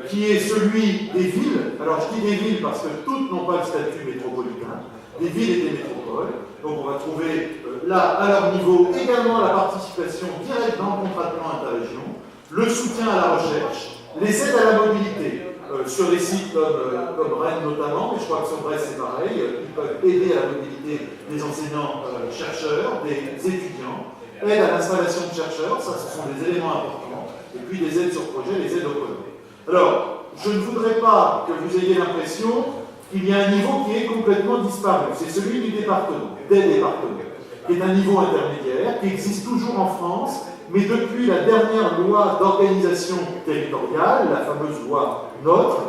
qui est celui des villes. Alors je dis des villes parce que toutes n'ont pas le statut métropolitain, des villes et des métropoles. Donc on va trouver là, à leur niveau, également la participation directe dans le contrat de plan interrégion, le soutien à la recherche, les aides à la mobilité, sur des sites comme Rennes notamment, mais je crois que sur Brest c'est pareil, ils peuvent aider à la mobilité des enseignants-chercheurs, des étudiants, aide à l'installation de chercheurs, ça ce sont des éléments importants, et puis des aides sur projet, les aides au colloque. Alors, je ne voudrais pas que vous ayez l'impression qu'il y a un niveau qui est complètement disparu, c'est celui du département, des départements, qui est un niveau intermédiaire, qui existe toujours en France, mais depuis la dernière loi d'organisation territoriale, la fameuse loi NOTRe,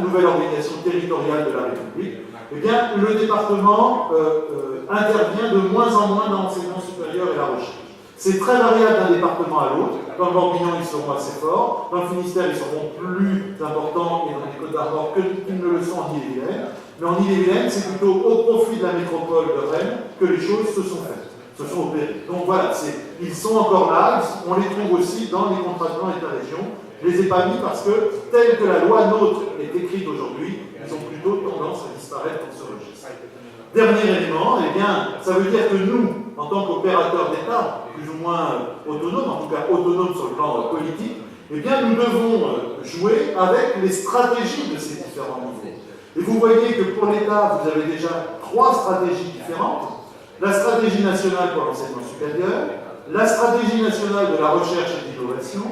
nouvelle organisation territoriale de la République, eh bien, le département intervient de moins en moins dans l'enseignement supérieur et la recherche. C'est très variable d'un département à l'autre. Dans le Morbihan, ils seront assez forts. Dans le Finistère, ils seront plus importants, et dans les Côtes d'Armor qu'ils ne le sont en Ille-et-Vilaine. Mais en Ille-et-Vilaine, c'est plutôt au profit de la métropole de Rennes que les choses se sont faites, se sont opérées. Donc voilà, ils sont encore là, on les trouve aussi dans les contrats de plan État-région. Je ne les ai pas mis parce que, telle que la loi NOTRe est écrite aujourd'hui, ils ont plutôt tendance à disparaître dans ce registre. Dernier élément, eh bien, ça veut dire que nous, en tant qu'opérateurs d'État, plus ou moins autonomes, en tout cas autonomes sur le plan politique, eh bien, nous devons jouer avec les stratégies de ces différents niveaux. Et vous voyez que pour l'État, vous avez déjà 3 stratégies différentes. La stratégie nationale pour l'enseignement supérieur, la stratégie nationale de la recherche et de l'innovation,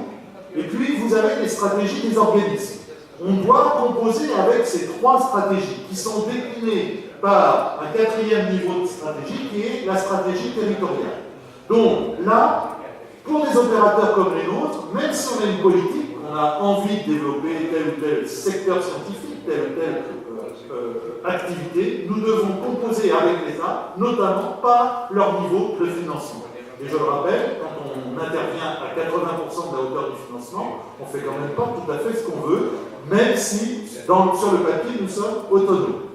et puis vous avez les stratégies des organismes. On doit composer avec ces 3 stratégies qui sont déclinées par un 4e niveau de stratégie qui est la stratégie territoriale. Donc là, pour des opérateurs comme les nôtres, même si on a une politique, on a envie de développer tel ou tel secteur scientifique, telle ou telle activité, nous devons composer avec l'État, notamment par leur niveau de financement. Et je le rappelle, quand on intervient à 80% de la hauteur du financement, on ne fait quand même pas tout à fait ce qu'on veut, même si, sur le papier, nous sommes autonomes.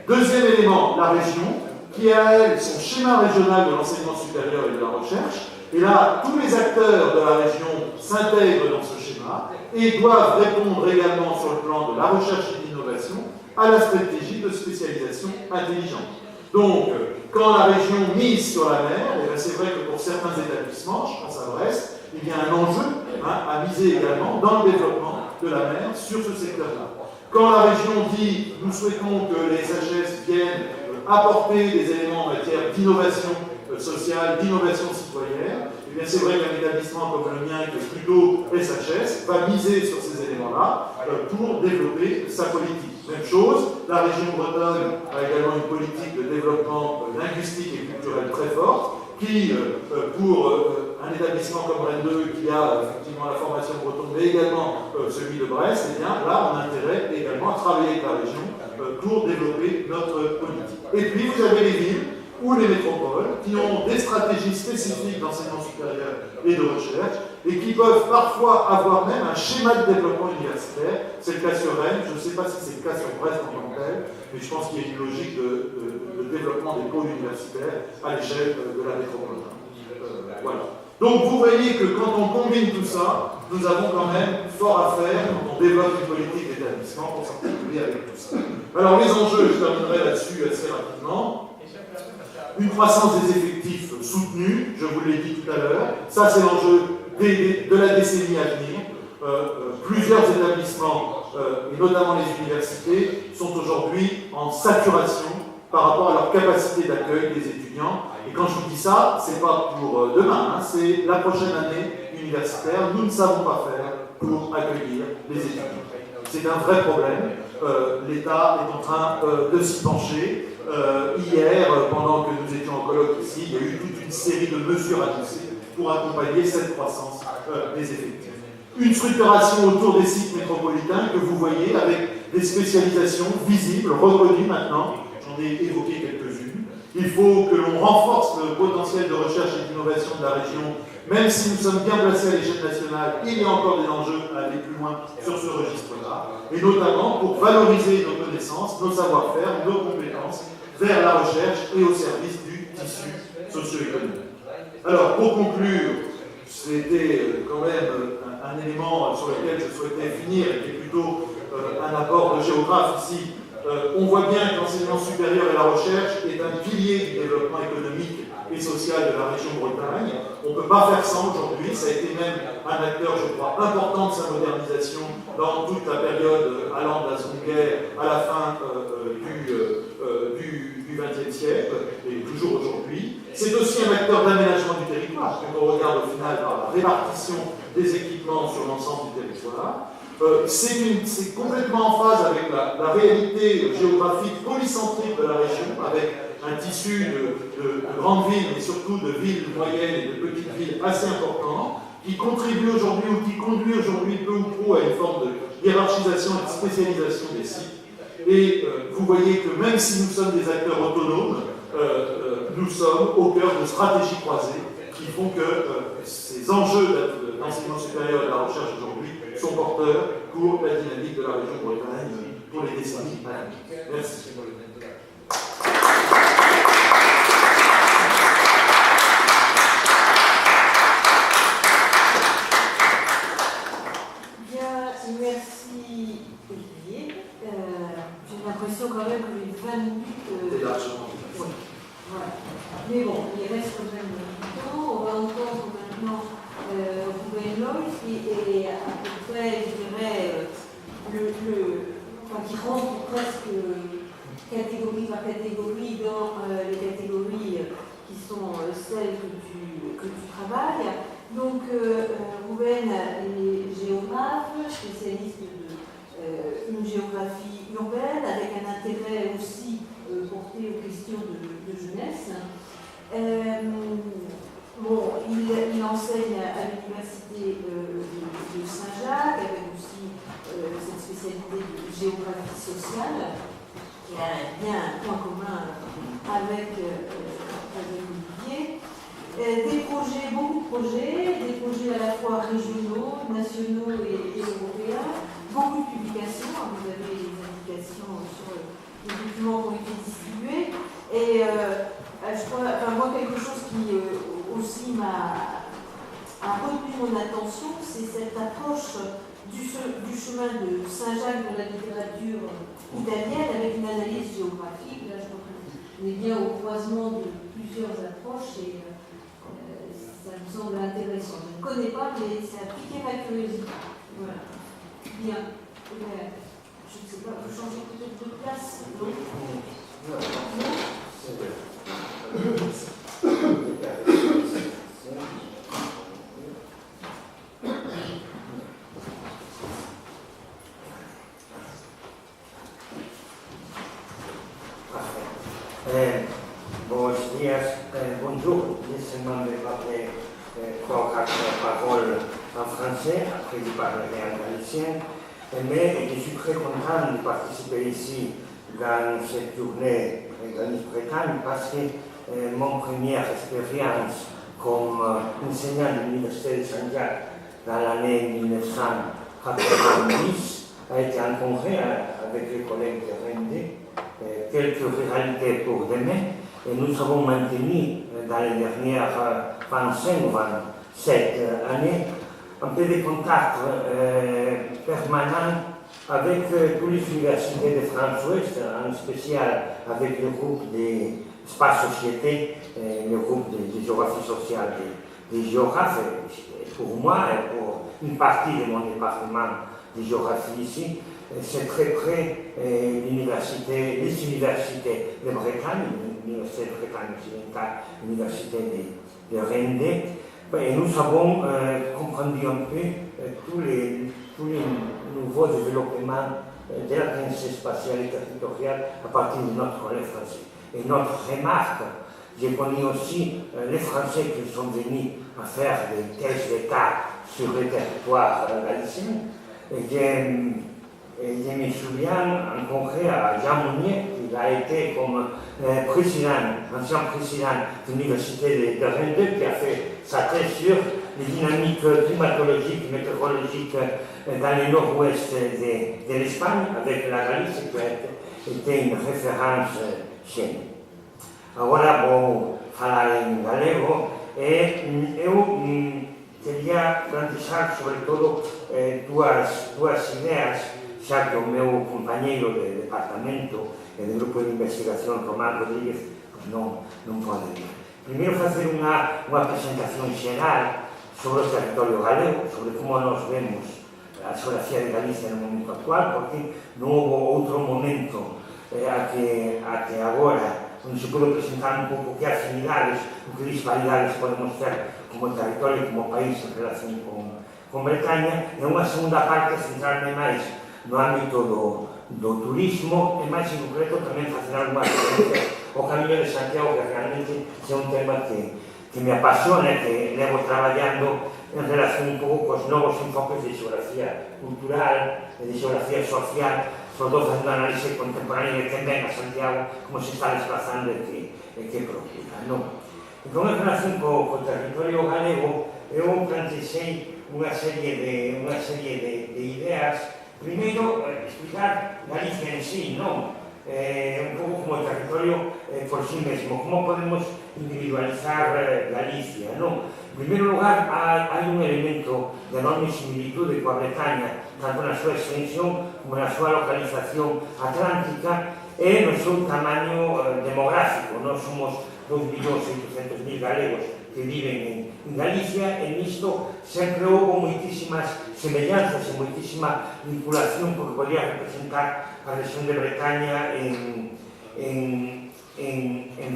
Deuxième élément, la région, qui a, elle, son schéma régional de l'enseignement supérieur et de la recherche. Et là, tous les acteurs de la région s'intègrent dans ce schéma et doivent répondre également sur le plan de la recherche et de l'innovation à la stratégie de spécialisation intelligente. Donc, quand la région mise sur la mer, c'est vrai que pour certains établissements, je pense à Brest, il y a un enjeu à miser également dans le développement de la mer sur ce secteur-là. Quand la région dit « nous souhaitons que les HS viennent apporter des éléments en matière d'innovation sociale, d'innovation citoyenne », eh bien c'est vrai qu'un établissement comme le mien, qui est plutôt SHS, va miser sur ces éléments-là pour développer sa politique. Même chose, la région Bretagne a également une politique de développement linguistique et culturel très forte, qui, pour un établissement comme Rennes 2, qui a effectivement la formation bretonne, mais également celui de Brest, eh bien là, on a intérêt également à travailler avec la région pour développer notre politique. Et puis, vous avez les villes ou les métropoles qui ont des stratégies spécifiques d'enseignement supérieur et de recherche et qui peuvent parfois avoir même un schéma de développement universitaire. C'est le cas sur Rennes, je ne sais pas si c'est le cas sur Brest en tant que tel, mais je pense qu'il y a une logique de développement des pôles universitaires à l'échelle de la métropole. Voilà. Donc vous voyez que quand on combine tout ça, nous avons quand même fort à faire quand on développe une politique des établissements pour s'articuler avec tout ça. Alors les enjeux, je terminerai là-dessus assez rapidement. Une croissance des effectifs soutenue, je vous l'ai dit tout à l'heure, ça c'est l'enjeu de la décennie à venir. Plusieurs établissements, et notamment les universités, sont aujourd'hui en saturation par rapport à leur capacité d'accueil des étudiants. Et quand je vous dis ça, c'est pas pour demain, hein, c'est la prochaine année universitaire. Nous ne savons pas faire pour accueillir les étudiants. C'est un vrai problème. L'État est en train de s'y pencher. Hier, pendant que nous étions en colloque ici, il y a eu toute une série de mesures annoncées pour accompagner cette croissance des effectifs. Une structuration autour des sites métropolitains que vous voyez avec des spécialisations visibles, reconnues maintenant. J'en ai évoqué quelques-unes. Il faut que l'on renforce le potentiel de recherche et d'innovation de la région. Même si nous sommes bien placés à l'échelle nationale, il y a encore des enjeux à aller plus loin sur ce registre-là, et notamment pour valoriser nos connaissances, nos savoir-faire, nos compétences vers la recherche et au service du tissu socio-économique. Alors, pour conclure, c'était quand même un élément sur lequel je souhaitais finir, et qui est plutôt un apport de géographe ici. On voit bien que l'enseignement supérieur et la recherche est un pilier du développement économique et social de la région Bretagne. On ne peut pas faire sans aujourd'hui. Ça a été même un acteur, je crois, important de sa modernisation dans toute la période allant de la Seconde Guerre à la fin du XXe siècle, et toujours aujourd'hui. C'est aussi un acteur d'aménagement du territoire, quand on regarde au final par la répartition des équipements sur l'ensemble du territoire. C'est complètement en phase avec la réalité géographique polycentrique de la région, avec un tissu de grandes villes, mais surtout de villes moyennes et de petites villes assez importantes, qui contribue aujourd'hui ou qui conduit aujourd'hui peu ou prou à une forme de hiérarchisation et de spécialisation des sites. Et vous voyez que même si nous sommes des acteurs autonomes, nous sommes au cœur de stratégies croisées qui font que ces enjeux d'enseignement supérieur et de la recherche aujourd'hui sont porteurs pour la dynamique de la région Bretagne pour les décennies à venir. Merci. Bien, merci Olivier. J'ai l'impression quand même que les 20 minutes... C'est largement. Oui, voilà. Mais bon, il reste quand même du temps. On va entendre maintenant Ruben Loïs et à peu près, je dirais, qui rentre presque catégorie par catégorie dans les catégories qui sont celles que tu travailles. Donc, Ruben est géographe, spécialiste d'une géographie urbaine, avec un intérêt aussi porté aux questions de jeunesse. Il enseigne à l'université de Saint-Jacques, avec aussi cette spécialité de géographie sociale, qui a bien un point commun avec Olivier. Beaucoup de projets, des projets à la fois régionaux, nationaux et européens, beaucoup de publications. Vous avez les indications sur les documents qui ont été distribués. Et moi, quelque chose qui aussi a retenu mon attention, c'est cette approche du chemin de Saint-Jacques de la littérature italienne avec une analyse géographique. Là, je crois qu'on est bien au croisement de plusieurs approches et ça me semble intéressant. Je ne connais pas, mais ça a piqué ma curiosité. Voilà. Bien. Je ne sais pas, vous changez peut-être de place, non? Bonjour, laissez-moi me rappeler trois paroles en français, après je parlerai en galicien. Mais je suis très content de participer ici dans cette journée Galice-Bretagne parce que mon première expérience comme enseignant de l'Université de Saint-Jacques dans l'année 1990 a été en congrès avec les collègues de Rendé, quelques réalités pour demain. Et nous avons maintenu dans les dernières 25 ou 27 années un peu de contact permanent avec toutes les universités de France-Ouest, en spécial avec le groupe des Espace Société, le groupe de géographie sociale des géographes, pour moi et pour une partie de mon département de géographie ici, c'est très près les universités de Bretagne, l'Université de Bretagne occidentale, l'Université de Rennes, et nous avons compris un peu tous les nouveaux développements de la pensée spatiale et territoriale à partir de notre relais français. Et notre remarque, j'ai connu aussi les Français qui sont venus à faire des thèses d'État sur le territoire galicien. Je me souviens en concret à Jean Mounier, qui a été comme ancien président de l'Université de Rennes 2, qui a fait sa thèse sur les dynamiques climatologiques, météorologiques dans le nord-ouest de l'Espagne, avec la Galice, qui a été une référence chez nous. Agora vou falar en galego e eu queria plantear sobre todo dúas ideas, xa que o meu compañeiro de departamento e de grupo de investigación, Román Rodríguez, non pode vir. Primeiro facer unha presentación xeral sobre o territorio galego, sobre como nos vemos a xeografía de Galicia no momento actual, porque non houve outro momento a que agora onde se pode presentar un pouco que afinidades, o que disparidades podemos ter como territorio, como país en relación con Bretaña, e unha segunda parte centrarme máis no ámbito do turismo e máis en concreto tamén facer algunha referencia ao Camiño de Santiago, que realmente é un tema que me apasiona e que levo traballando en relación un pouco cos novos enfoques de xeografía cultural e de xeografía social, sobre todo facendo análise contemporánea de quen ven a Santiago, como se está desplazando e que procura. Entón, en relación co territorio galego, eu plantexei unha serie de ideas. Primeiro, explicar Galicia en sí, un pouco como o territorio por sí mesmo, como podemos individualizar Galicia. En primeiro lugar, hai un elemento de enorme similitude coa Bretaña, tanto na súa extensión como na súa localización atlántica e no seu tamaño demográfico. Nós somos 2.800.000 galegos que viven en Galicia, e nisto sempre houve moitísimas semellanzas e moitísima vinculación porque podía representar a región de Bretaña en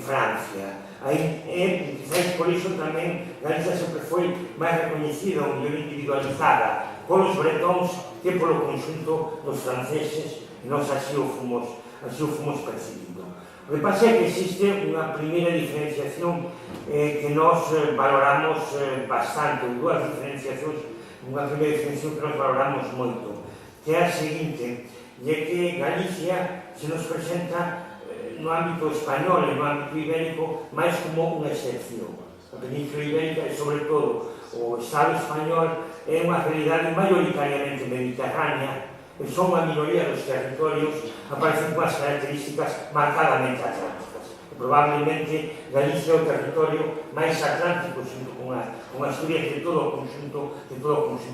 Francia. Quizás por iso tamén Galicia sempre foi máis recoñecida ou mellor individualizada polos bretóns que polo conxunto dos franceses, e nós así o fomos percibindo. O que pasa é que existe unha primeira diferenciación que nós valoramos bastante, dúas diferenciacións, unha primeira diferenciación que nós valoramos moito, que é a seguinte, e é que Galicia se nos presenta no ámbito español e no ámbito ibérico máis como unha excepción. A Península Ibérica e, sobre todo, o Estado español é unha realidade maioritariamente mediterránea e son unha minoría dos territorios aparecen con as características marcadamente atlánticas. Probablemente Galicia é o territorio máis atlántico xunto con Asturias de todo o conxunto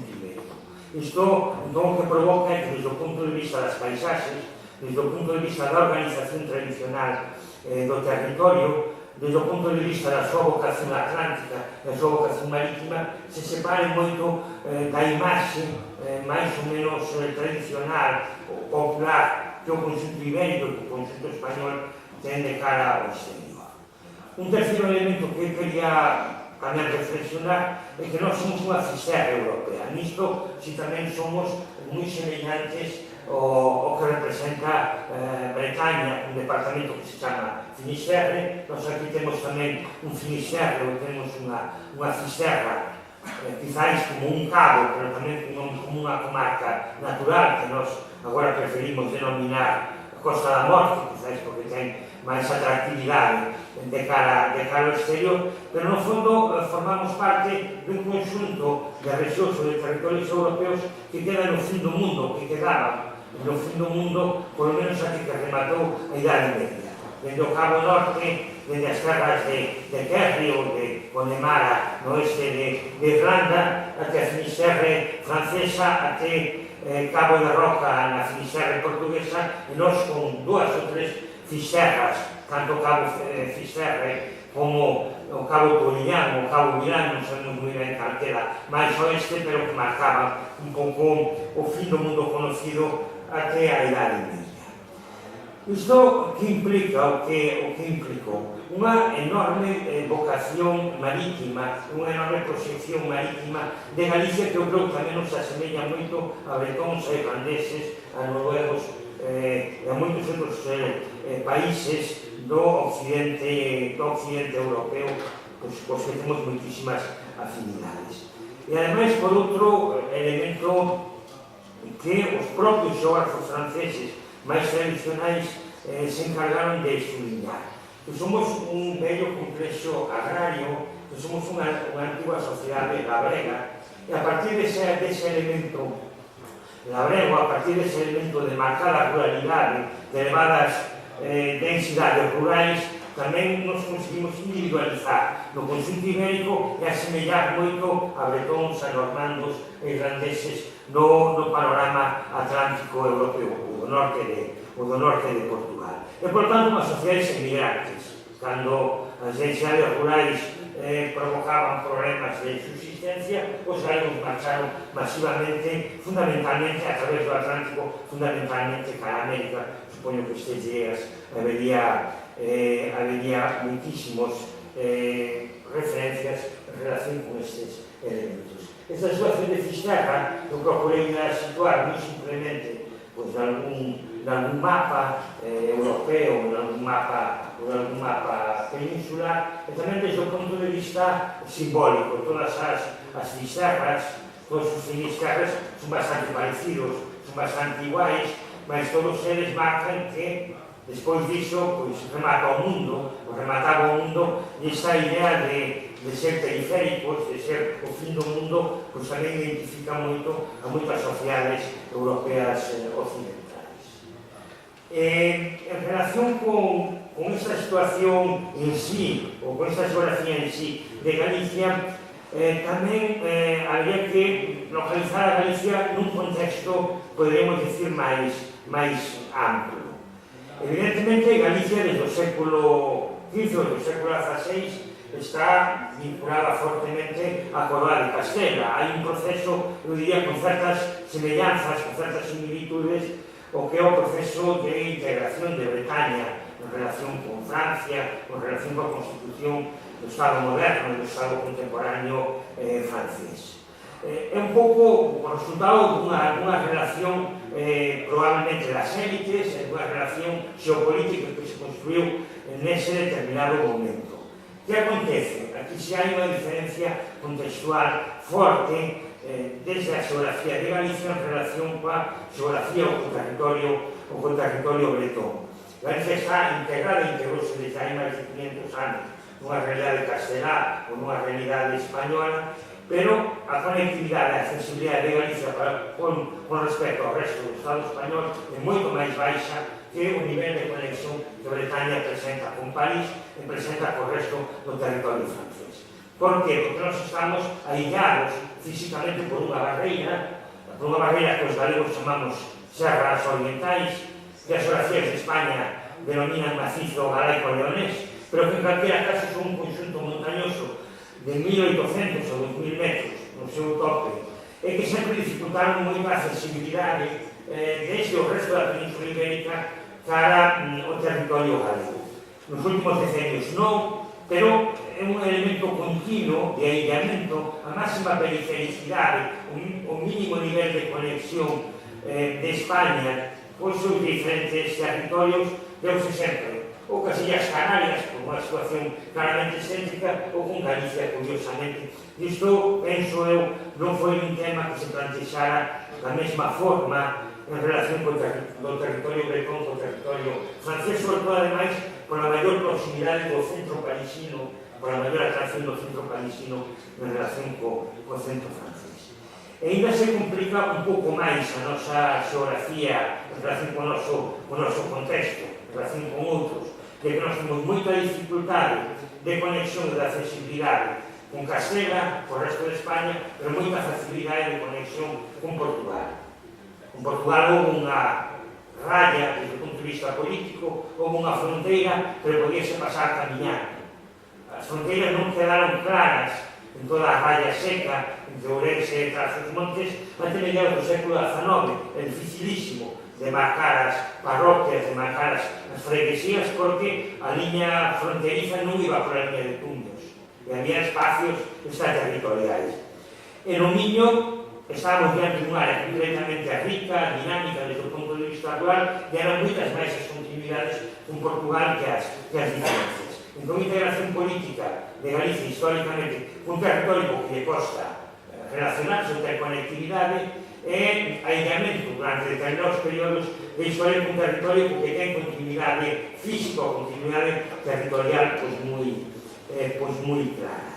ibérico. Isto, entón, que provoca que, desde o punto de vista das paisaxes, desde o punto de vista da organización tradicional do territorio, desde o punto de vista da súa vocación atlántica, da súa vocación marítima, se separe moito da imaxe máis ou menos tradicional, popular, que o conxunto ibérico, que o conxunto español ten de cara ao exterior. Un terceiro elemento que quería tamén reflexionar é que nós somos unha fisterra europea. Nisto, si tamén somos moi semellantes o que representa Bretaña, un departamento que se chama Finisterre. Nós aquí temos tamén un Finisterre, ou temos unha fisterra, quizás como un cabo, pero tamén como unha comarca natural que nós agora preferimos denominar Costa da Morte, quizás porque ten máis atractividade de cara ao exterior, pero no fondo formamos parte dun conxunto de rexións ou de territorios europeos que quedan no fin do mundo, que quedaban no fin do mundo, polo menos aquí que rematou a Idade Media. Dende o Cabo Norte, dende as terras de Kerry ou de Connemara, no oeste de Irlanda, até a Finisterre francesa, até Cabo de Roca na Finisterra portuguesa e nós con 2 ou 3 fisterras, tanto o Cabo Fisterra como o Cabo Toliñán, o Cabo Milán, non sabemos moi ben calquera máis oeste, pero que marcaban un pouco o fin do mundo conocido até a Idade Media. Isto que implica, o que implicou? Unha enorme vocación marítima, unha enorme proxección marítima de Galicia que eu creo que tamén nos asemella moito a bretóns e irlandeses, a noruegos e a moitos outros países do occidente europeo, cos que temos moitísimas afinidades. E ademais, por outro elemento que os propios xeógrafos franceses máis tradicionais se encargaron de estudiar. Que somos un bello complexo agrario, que somos unha antigua sociedade labrega, e a partir dese elemento labrego, a partir dese elemento de marcada ruralidade, de elevadas densidades rurais, tamén nos conseguimos individualizar no conxunto ibérico e asemellar moito a bretóns, a normandos e irlandeses no panorama atlántico europeo, o do norte de Portugal. E, por tanto, unhas sociedades emigrantes, cando as densidades rurais provocaban problemas de subsistencia, os galegos marcharon masivamente, fundamentalmente a través do Atlántico, fundamentalmente cara a América. Supoño que estes días habería moitísimos referencias en relación con estes elementos. Esta situación de Fisterra eu procurei situar moi simplemente nalgún mapa europeo, nalgún mapa peninsular, e tamén desde o punto de vista simbólico. Todas as Fisterras, todos os Finisterras son bastante parecidos, son bastante iguais, mas todos eles marcan que despois diso remataba o mundo, e esta idea de ser periféricos, de ser o fin do mundo, tamén identifica moito a moitas sociedades europeas occidentales. En relación con esta situación en sí, ou con esta geografía en sí de Galicia, tamén habría que localizar a Galicia nun contexto, poderíamos decir, máis amplo. Evidentemente, Galicia desde o século XV ou do século XVI está vinculada fortemente á coroa de Castela. Hai un proceso, eu diría, con certas semellanzas, con certas similitudes, o que é o proceso de integración de Bretaña en relación con Francia, en relación coa constitución do Estado moderno, do Estado contemporáneo francés. É un pouco o resultado dunha relación probablemente das élites, dunha relación xeopolítica que se construiu nese determinado momento. Que acontece? Aquí se hai unha diferencia contextual forte desde a xeografía de Galicia en relación coa xeografía ou co territorio bretón. Galicia está integrada, integrouse desde hai máis de 500 anos nunha realidade castelá ou nunha realidade española, pero a conectividade e a accesibilidade de Galicia con respecto ao resto do Estado español é moito máis baixa que o nivel de conexión que Bretaña presenta con París e presenta co resto do territorio francés. Por qué? Porque nós estamos aillados físicamente por unha barreira que os galegos chamamos serras orientais, que as geografías de España denominan macizo galaico-leonés, pero que en calquera caso son un conxunto montañoso de 1800 ou 2000 metros no seu tope, e que sempre dificultaron moito a accesibilidade desde o resto da Península Ibérica cara ao territorio galego. Nos últimos decenios non, pero é un elemento continuo de aillamento, a máxima perifericidade, o mínimo nivel de conexión de España cos seus diferentes territorios deuse sempre ou cas Illas Canarias, por unha situación claramente céntrica, ou con Galicia, curiosamente. Isto, penso eu, non foi un tema que se plantexara da mesma forma en relación co territorio bretón, co territorio francés, sobre todo, ademais, pola maior proximidade do centro parisino, pola maior atracción do centro parisino en relación co centro francés. E ainda se complica un pouco máis a nosa xeografía en relación co noso contexto, en relación con outros, de que nós temos moita dificultade de conexión e de accesibilidade con Castela, co resto de España, pero moita facilidade de conexión con Portugal. Con Portugal houve unha raya, desde o punto de vista político, houve unha fronteira, pero podíase pasar camiñando. As fronteiras non quedaron claras en toda a raya seca entre Ourense e Trás-os-Montes ante mediados do século XIX. É dificilísimo demarcar as parroquias, demarcar as freguesías, porque a liña fronteriza non iba por a liña de Tundos e había espacios extraterritoriais. E no Miño estábamos diante dunha área completamente rica, dinámica desde o punto de vista actual, e eran moitas máis as continuidades con Portugal que as diferencias. Entón, a integración política de Galicia históricamente un territorio que lle costa relacionarse ou ter conectividade e aillamento durante determinados períodos de historia con territorio que ten continuidade física ou continuidade territorial moi clara.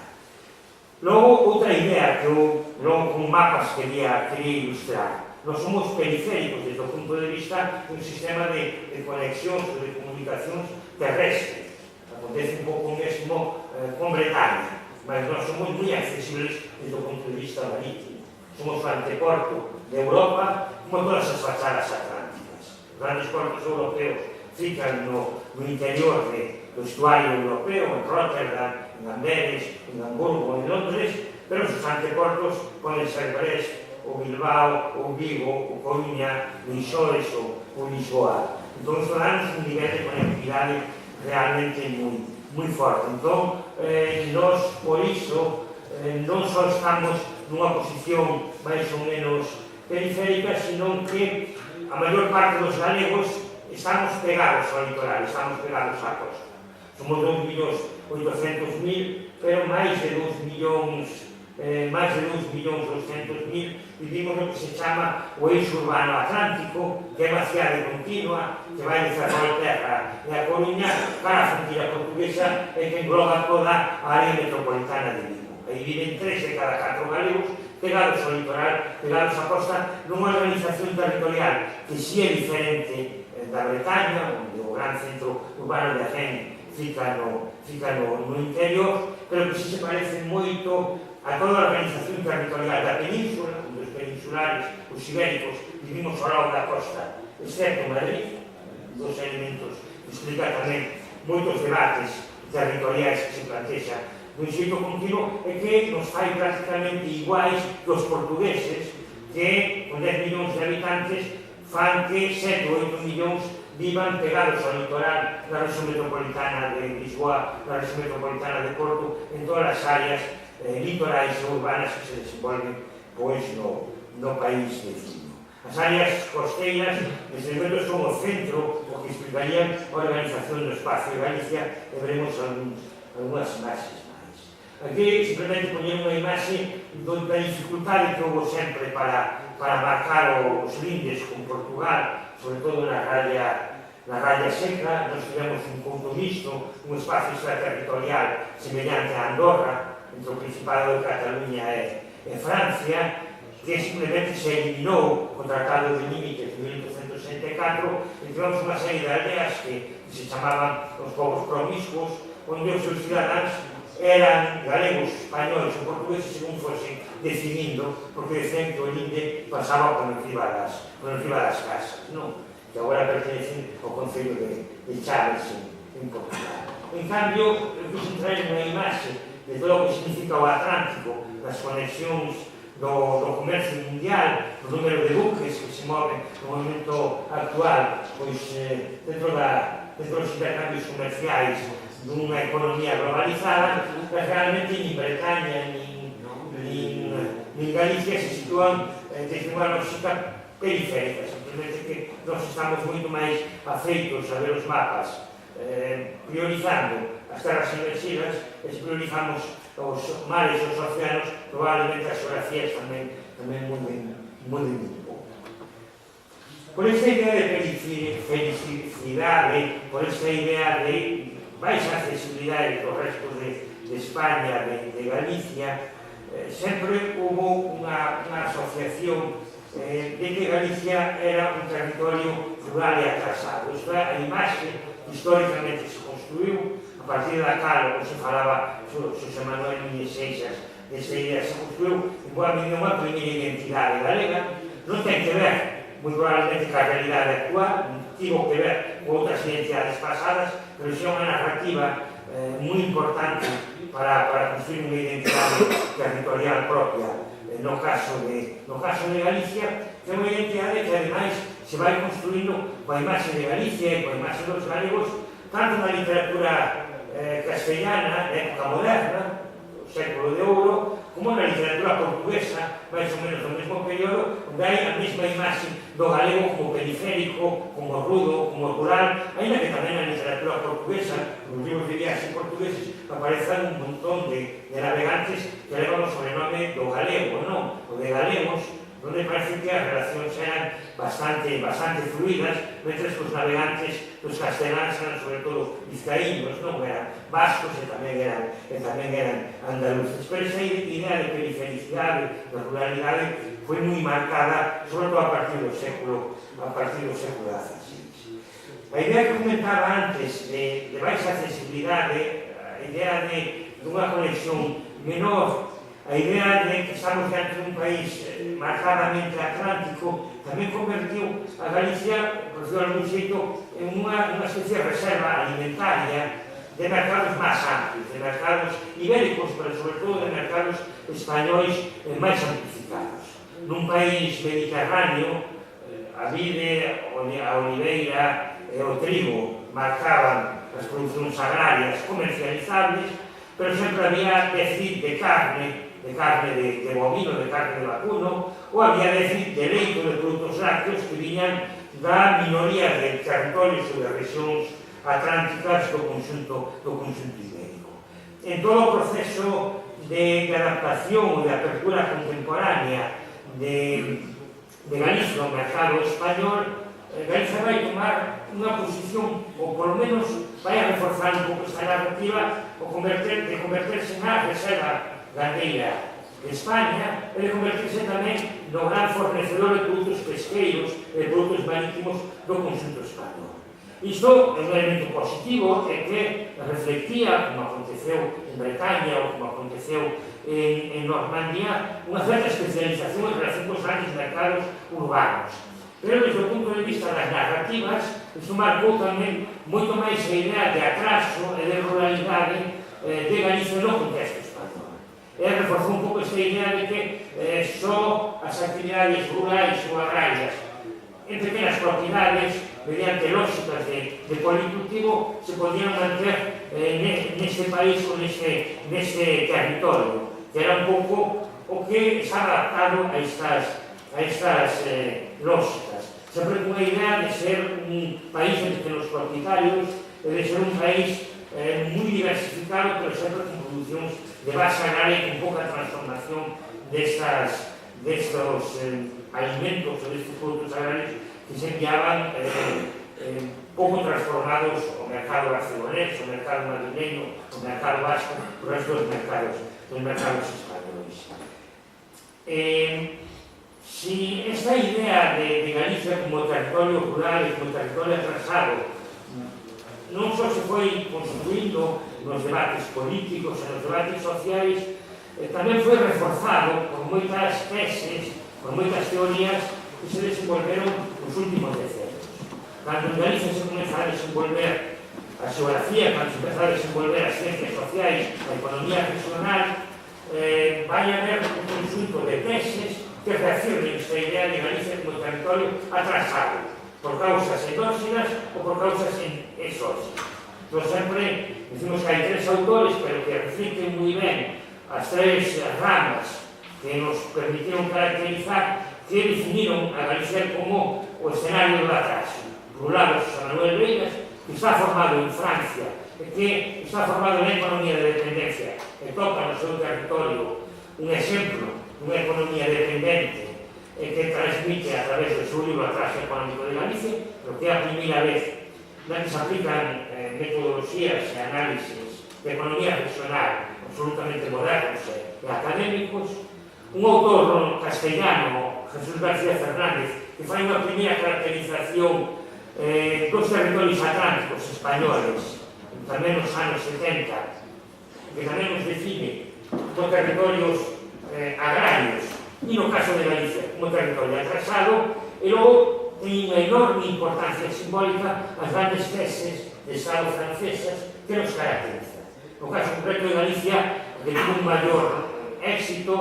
Logo, outra idea que eu con mapas quería ilustrar. Nós somos periféricos desde o punto de vista dun sistema de conexións ou de comunicacións terrestre. Acontece un pouco mesmo con Bretaña, mas nós somos moi accesibles desde o punto de vista marítimo. Somos o anteporto de Europa, como todas as fachadas atlánticas. Os grandes portos europeos fican no interior do estuario europeo, en Rotterdam, en Amberes, en Hamburgo, en Londres, pero os anteportos poden ser Brest, ou Bilbao, ou Vigo, ou Coruña, Leixões ou Lisboa. Entón, isto dá-nos un nivel de conectividade realmente moi forte. Entón, nós, por iso, non só estamos nunha posición máis ou menos periférica, sino que a maior parte dos galegos estamos pegados ao litoral, estamos pegados á costa. Somos 2.800.000, pero máis de 2.200.000 vivimos no que se chama o eixo urbano atlántico, que é unha cidade continua, que vai de Ferrolterra e a Coruña para a fronteira portuguesa e que engloba toda a área metropolitana de Vigo. Aí viven 3 de cada 4 galegos pegados ao litoral, pegados á costa, nunha organización territorial que si é diferente da Bretaña, onde o gran centro urbano de Agen fica no interior, pero que si se parece moito a toda a organización territorial da península, onde os peninsulares, os ibéricos, vivimos ao lado da costa, excepto Madrid, dos elementos que explica tamén moitos debates territoriais que se plantexan dun xeito continuo e que nos fai prácticamente iguais que os portugueses que, con 10 millóns de habitantes, fan que 7 ou 8 millóns vivan pegados ao litoral da región metropolitana de Lisboa, da región metropolitana de Porto, en todas as áreas litorais e urbanas que se desenvolven no país vecino. As áreas costeiras, desde momento, son o centro, o que explicarían a organización do espacio de Galicia, e veremos algunhas imaxes máis. Aquí, simplemente, poñer unha imaxe da dificultade que houve sempre para marcar os lindes con Portugal, sobre todo na raya seca. Nós tivemos un punto mixto, un espacio extraterritorial semellante a Andorra, entre o Principado de Cataluña e Francia, que simplemente se eliminou o Tratado de Límites de 1864 e tivemos unha serie de aldeas que se chamaban os povos promiscuos, onde os seus cidadáns eran galegos, españoles ou portugueses según fosen decidindo, porque decían que o linde pasaba por encima das casas, non? Que agora pertenecen ao Concello de Chaves en Portugal. En cambio, eu quis entrar unha imaxe de todo o que significa o Atlántico, das conexións do comercio mundial, do número de buques que se moven no momento actual, pois dentro dos intercambios comerciais dunha economía globalizada, pero realmente nin Bretaña nin Galicia se sitúan desde unha lógica periférica, simplemente que nós estamos moito máis afeitos a ver os mapas, priorizando as terras inmersivas, e se priorizamos os mares e os océanos, probablemente as geografías tamén muden un pouco. Por esta idea de felicidade, por esta idea de baixa accesibilidade do resto de España, de Galicia, sempre hubo unha asociación de que Galicia era un territorio rural e atrasado. Isto é a imaxe que históricamente se construiu, a partir da cal, como se falaba Xosé Manuel Núñez Seixas, desta idea se construiu en boa medida unha primeira identidade galega. Non ten que ver moi probablemente que a realidade actual tivo que ver con outras identidades pasadas, pero xa unha narrativa moi importante para construir unha identidade territorial propia. No caso de Galicia, que é unha identidade que ademais se vai construindo coa imaxe de Galicia e coa imaxe dos galegos, tanto na literatura castellana, de época moderna, o século de ouro, como na literatura portuguesa, máis ou menos no mesmo período, onde hai a mesma imaxe do galego como periférico, como rudo, como rural, ainda que tamén na literatura portuguesa, nos libros de viaxe portugueses, aparezan un montón de navegantes que levan o sobrenome do galego, non? O de galegos, onde parece que as relacións eran bastante fluidas, mentre que os navegantes dos casteláns eran sobre todo vizcaínos, non? Eran vascos e tamén eran andaluces. Pero esa idea de perifericidade, de ruralidade, foi moi marcada, sobre todo a partir do século XVI. A idea que comentaba antes de baixa accesibilidade, a idea de unha conexión menor, a idea de que estamos diante de un país marcadamente atlántico, tamén convertiu a Galicia, por decirlo de algún xeito, en unha especie de reserva alimentaria de mercados máis amplios, de mercados ibéricos, pero sobre todo de mercados españois máis amplificados. Nun país mediterráneo, a vide, a oliveira e o trigo marcaban as producións agrarias comercializables, pero sempre había déficit de carne de bovino, de carne de vacuno, ou había déficit de leite ou de produtos lácteos que viñan da minoría de territorios ou de rexións atlánticas do conxunto ibérico. En todo o proceso de adaptación ou de apertura contemporánea de Galicia ao mercado español, Galicia vai tomar unha posición, ou polo menos vai a reforzar un pouco esta narrativa, de converterse na reserva gandeira de España e de convertirse tamén no gran fornecedor de produtos pesqueiros e de produtos marítimos do conxunto español. Isto é un elemento positivo e que reflectía, como aconteceu en Bretaña ou como aconteceu en Normandía, unha certa especialización en relación cos grandes mercados urbanos. Pero, desde o punto de vista das narrativas, isto marcou tamén moito máis a idea de atraso e de ruralidade de Galicia no contexto español. E reforzou un pouco esta idea de que só as actividades rurais ou agrarias en pequenas propiedades, mediante lógicas de policultivo, se podían manter neste país ou neste territorio, que era un pouco o que está adaptado a estas lógicas. Sempre con a idea de ser un país de pequenos propietarios, de ser un país moi diversificado, pero sempre con producións de base agraria e con pouca transformación destos alimentos ou destes produtos agrarios que se enviaban pouco transformados ao mercado barcelonés, ao mercado madrileño, ao mercado vasco, por resto dos mercados españoles. Si esta idea de Galicia como territorio rural e como territorio atrasado non só se foi construindo nos debates políticos e nos debates sociais, tamén foi reforzado por moitas teses, por moitas teorías que se desenvolveron nos últimos decenios. Cando en Galicia se comeza a desenvolver a xeografía, cando se comeza a desenvolver as ciencias sociais, a economía regional, vai haber un conjunto de teses que reafirmen esta idea de Galicia como territorio atrasado, por causas endógenas ou por causas exógenas. Entón, sempre decimos que hai tres autores, pero que reflicten moi ben as tres ramas que nos permitiron caracterizar, que definiron a Galicia como o escenario do atraso. Por un lado, José Manuel Beiras, que está formado en Francia, que está formado na economía de dependencia, que toca no seu territorio un exemplo dunha economía dependente que transmite a través do seu libro Atraso Económico de Galicia, pero que é a primeira vez na que se aplican metodoloxías e análisis de economía regional absolutamente modernos e académicos. Un autor castellano, Jesús García Fernández, que fai unha primeira caracterización dos territorios atlánticos españoles, tamén nos anos 70, que tamén nos define como territorios agrarios, e no caso de Galicia, como territorio atrasado, e logo ten unha enorme importancia simbólica as grandes festas de Estado francesas que nos caracterizan. No caso concreto de Galicia, que tuvo un maior éxito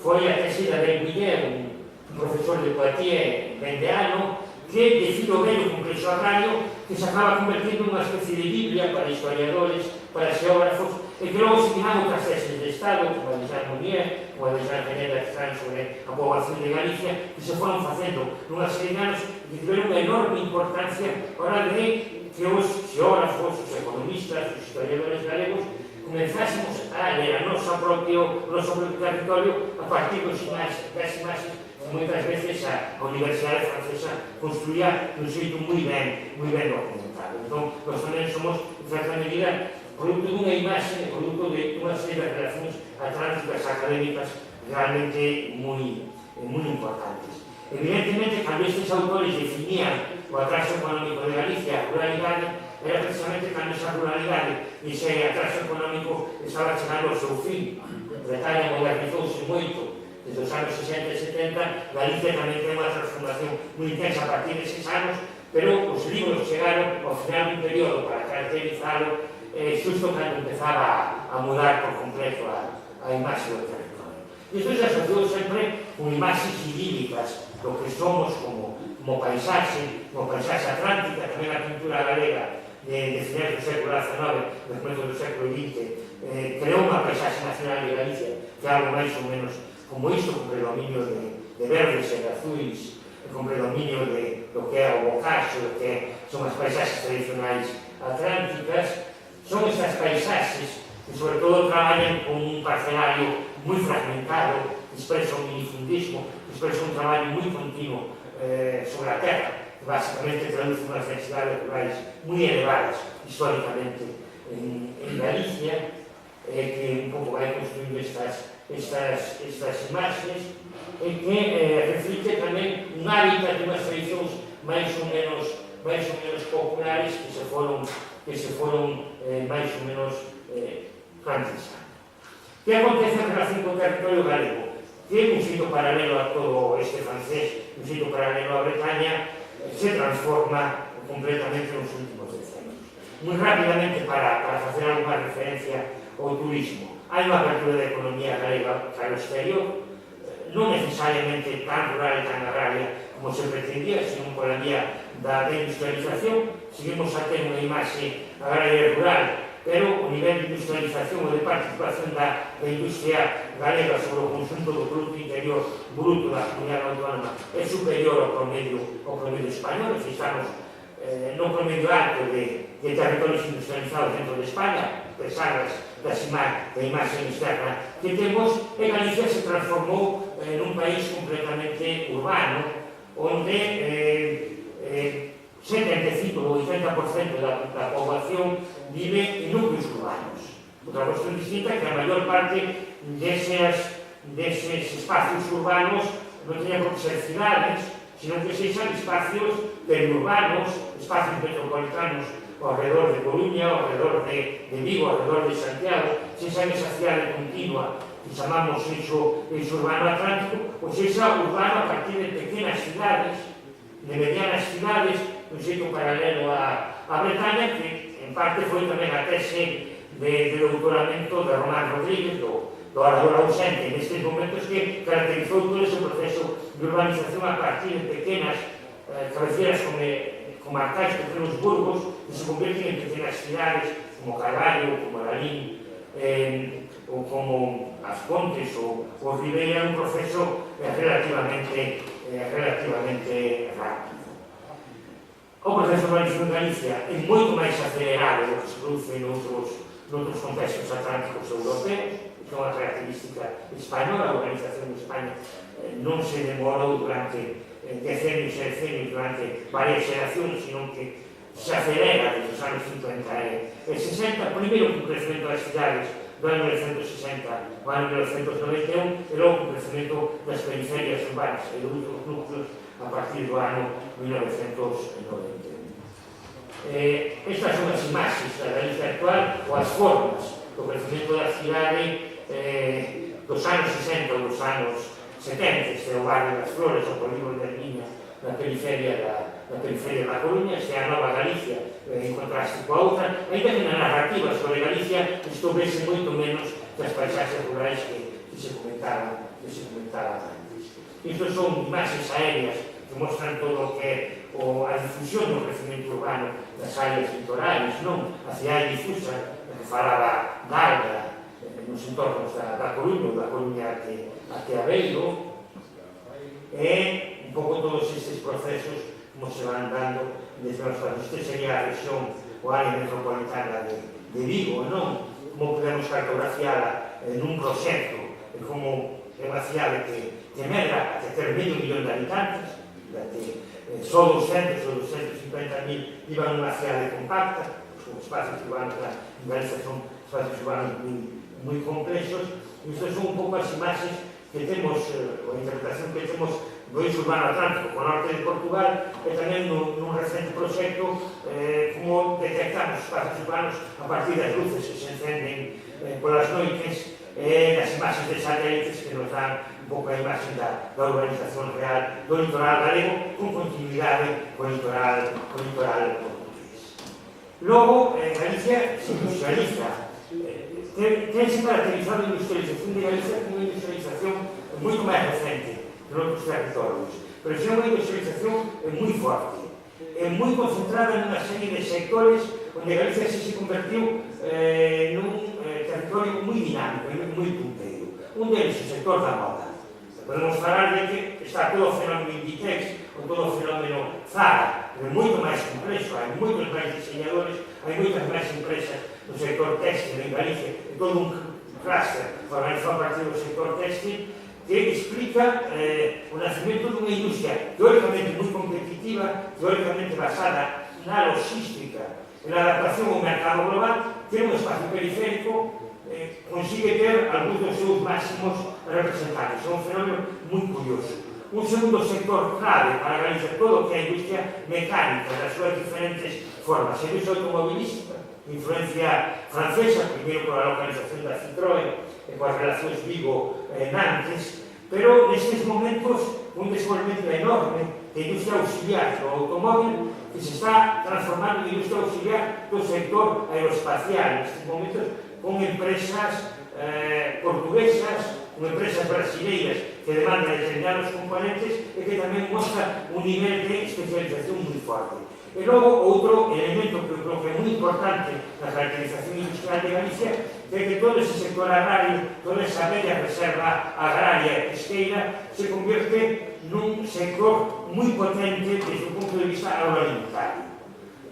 foi a tese de Abel Guiller, un profesor de Poitiers vendeano, que decidiu ver o complexo agrario que se acaba convertindo nunha especie de biblia para historiadores, para xeógrafos, e que logo se tiran outras teses de Estado, como a de Jean Monnier, como a de Jean René Bertrand sobre a poboación de Galicia, que se foron facendo nunha serie de anos e que tiveron unha enorme importancia para de que os xeógrafos, os economistas, os historiadores galegos comenzásemos a ler o noso propio territorio a partir das imaxes que moitas veces a Universidade Francesa construía dun xeito moi ben documentado. Entón, nós tamén somos, en certa medida, produto dunha imaxe, produto dunha serie de relacións atlánticas académicas realmente moi importantes. Evidentemente, cando estes autores definían o atraso económico de Galicia, a ruralidade, era precisamente cando esa ruralidade e ese atraso económico estaba chegando ao seu fin. Bretaña modernizouse moito desde os anos 60 e 70, Galicia tamén ten unha transformación moi intensa a partir deses anos, pero os libros chegaron ao final dun período para caracterizalo xusto cando empezaba a mudar por completo a imaxe do territorio. E isto se asociou sempre con imaxes idílicas do que somos como paisaxe atlántica, tamén a pintura galega de finais do século XIX, do comezo do século XX, creou unha paisaxe nacional de Galicia que é algo máis ou menos como isto, con predominio de verdes e de azuis, con predominio de lo que é o bocaxo, lo que son as paisaxes tradicionais atlánticas. Son estas paisaxes que sobre todo traballan con un parcelario moi fragmentado, que expresa un minifundismo, que expresa un traballo moi continuo sobre a terra, que basicamente traduce unhas densidades rurais moi elevadas históricamente en Galicia, que un pouco vai construindo estas imaxes, e que reflicte tamén un hábitat de unhas tradicións máis ou menos populares que se foron máis ou menos clandestinas. Que acontece en relación con o territorio galego? Que un sitio paralelo a todo este francés, un sitio paralelo a Bretaña, se transforma completamente nos últimos decenios. Moi rapidamente, para facer alguna referencia ao turismo, hai unha apertura de economía galega para o exterior, non necesariamente tan rural e tan agraria como se pretendía, sino pola vía da industrialización. Seguimos a ter unha imaxe agraria rural, pero o nivel de industrialización ou de participación da industria galega sobre o conjunto do produto interior bruto da comunidade autónoma é superior ao promedio español, e estamos no promedio alto de territorios industrializados dentro de España, a pesar da imaxe externa que temos. E Galicia se transformou nun país completamente urbano, onde 75 ou 80% da poboación vive en núcleos urbanos. Outra cuestión distinta é que a maior parte deses espacios urbanos non teñen por que ser cidades, sino que sexan espacios periurbanos, espacios metropolitanos ao redor de Coruña, ao redor de Vigo, ao redor de Santiago, sexan esa cidade continua que chamamos eixo urbano atlántico, ou sexa urbano a partir de pequenas cidades, de medianas cidades, un xeito paralelo a Bretaña, que en parte foi tamén a tese de doutoramento de Román Rodríguez, do orador ausente nestes momentos, que caracterizou todo ese proceso de urbanización a partir de pequenas cabeceras comarcais, pequenos burgos, que se convirten en pequenas cidades, como Carballo, como Lalín, ou como As Pontes ou Ribeira, un proceso relativamente rápido. O proceso de urbanización de Galicia é moito máis acelerado do que se produce noutros contextos atlánticos europeos, que é unha característica española. A urbanización de España non se demorou durante decenios e decenios, durante varias xeracións, sino que se acelera desde os anos 50 e 60, primeiro con o crecemento das cidades do ano 1960 ao ano 1991, e logo con o crecemento das periferias urbanas e dos núcleos a partir do ano 1991. Estas son as imaxes da Galicia actual, ou as formas do crecemento da cidade dos anos 60 ou dos anos 70, este é o barrio das Flores, o polígono de Miña na periferia da Coruña, esta é a nova Galicia, en contraste coa outra, ainda que na narrativa sobre Galicia isto vese moito menos das paisaxes rurais que se comentaron antes. Isto son imaxes aéreas que mostran todo o que é a difusión do crecemento urbano das áreas litorais, non? A cidade difusa, que falaba Galga, nos entornos da Coruña, da Coruña até Aveiro, e un pouco todos estes procesos como se van dando desde os países. Isto sería a región ou área metropolitana de Vigo, non? Como podemos cartografiala nun proxecto, como é unha cidade que medra até ter 500.000 de habitantes, só 200 ou 250.000 iban nunha cidade compacta, os espacios urbanos da Galicia son espacios urbanos moi complexos, e isto son un pouco as imaxes que temos, a interpretación que temos do eixo urbano atlántico co norte de Portugal, e tamén nun recente proxecto como detectamos espacios urbanos a partir das luces que se encenden polas noites, nas imaxes de satélites que nos dan un pouco a imaxe da urbanización real do litoral galego con continuidade co litoral portugués. Logo, Galicia se industrializa. Tense caracterizado a industrialización de Galicia como unha industrialización moito máis recente que noutros territorios, pero xa unha industrialización moi forte, moi concentrada nunha serie de sectores onde Galicia se convertiu nun territorio moi dinámico e moi punteiro. Un deles, o sector da moda. Podemos falar de que está todo o fenómeno Inditex, ou todo o fenómeno Zara, é moito máis complexo, hai moitos máis diseñadores, hai moitas máis empresas no sector téxtil en Galicia, é todo un cluster organizado a partir do sector téxtil que explica o nacimento dunha industria teóricamente moi competitiva, teóricamente basada na logística e na adaptación ao mercado global, que un espacio periférico consigue ter algúns dos seus máximos representantes. É un fenómeno moi curioso. Un segundo sector clave para Galicia, todo o que é a industria mecánica, das súas diferentes formas. A industria automobilística, influencia francesa, primeiro pola localización da Citroën e coas relacións Vigo-Nantes, pero nestes momentos un desenvolvemento enorme de industria auxiliar do automóbil que se está transformando en industria auxiliar do sector aeroespacial. Nestes momentos con empresas portuguesas, con empresas brasileiras que demandan determinados componentes e que tamén mostra un nivel de especialización moi forte. E logo, outro elemento que eu creo que é moi importante na caracterización industrial de Galicia é que todo ese sector agrario, toda esa bella reserva agraria e pesqueira se convierte nun sector moi potente desde o punto de vista agroalimentario.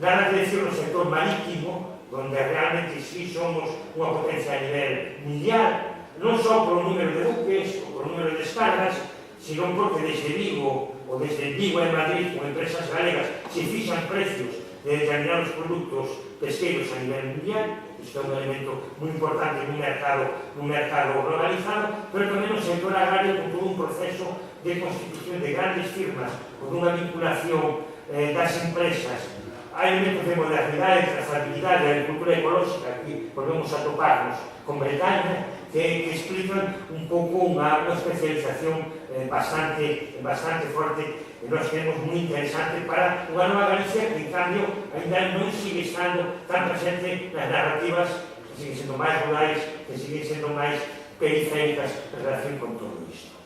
Nada que decir no sector marítimo, donde realmente sí somos unha potencia a nivel mundial, non só por o número de buques ou por o número de descargas, sino porque desde Vigo ou desde Vigo e Madrid con empresas galegas se fixan precios de determinados produtos pesqueiros a nivel mundial. Isto é un elemento moi importante nun mercado globalizado, pero tamén no sector agrario con todo un proceso de constitución de grandes firmas con unha vinculación das empresas. Hai elementos de modernidade, de trazabilidade, de agricultura ecolóxica, aquí volvemos a toparnos con Bretaña, que explican un pouco unha especialización bastante forte e nós temos moi interesante para unha nova Galicia que, en cambio, ainda non sigue estando tan presente nas narrativas que siguen sendo máis rurais, que siguen sendo máis periféricas en relación con todo isto.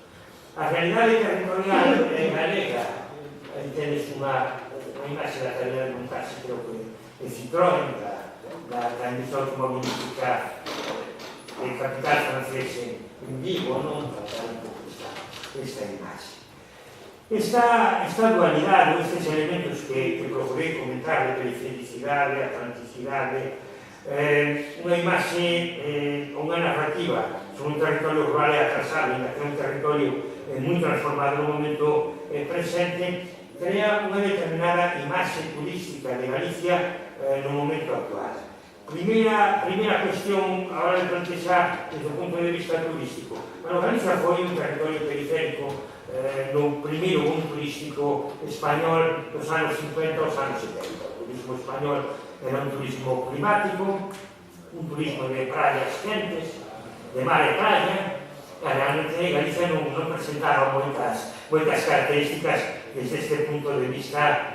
A realidade territorial galega, aí tenes unha imaxe da calidad de montaxe, creo que de Citroën, da industria automobilística de capital francés en Vigo, non? Para dar un pouco esta imaxe. Esta dualidade, estes elementos que procurei comentar de perifericidade, atlanticidade, unha imaxe, unha narrativa sobre un territorio rural e atrasado, ainda que é un territorio moi transformado no momento presente, crea unha determinada imaxe turística de Galicia no momento actual. Primeira cuestión a hora de plantexar desde o punto de vista turístico. Bueno, Galicia foi un territorio periférico no primeiro boom turístico español dos anos 50 aos anos 70. O turismo español era un turismo climático, un turismo de praias quentes, de mar e praia, e realmente Galicia non presentaba moitas características desde este punto de vista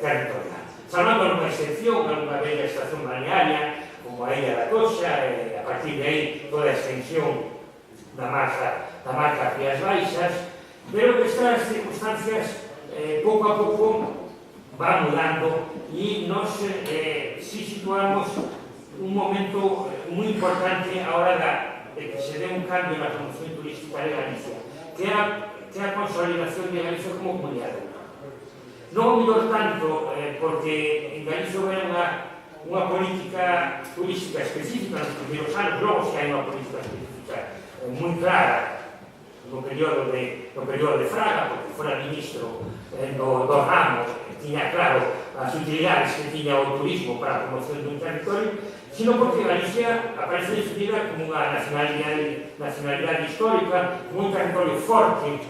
territorial. Salvando alguna excepción, alguna bella estación balnearia, como a Illa da Toxa, a partir de aí toda a extensión da marca Rías Baixas, pero estas circunstancias pouco a pouco van mudando e nos si situamos un momento moi importante a hora de que se dé un cambio na promoción turística de Galicia, que é a consolidación de Galicia como comunidade autónoma. Non mellor tanto porque en Galicia houve unha política turística específica nos primeiros anos, logo se hai unha política específica moi clara no período de Fraga, porque fora ministro do ramo, tiña claro as utilidades que tiña o turismo para a promoción dun territorio, sino porque Galicia aparece definida como unha nacionalidade histórica, como un territorio forte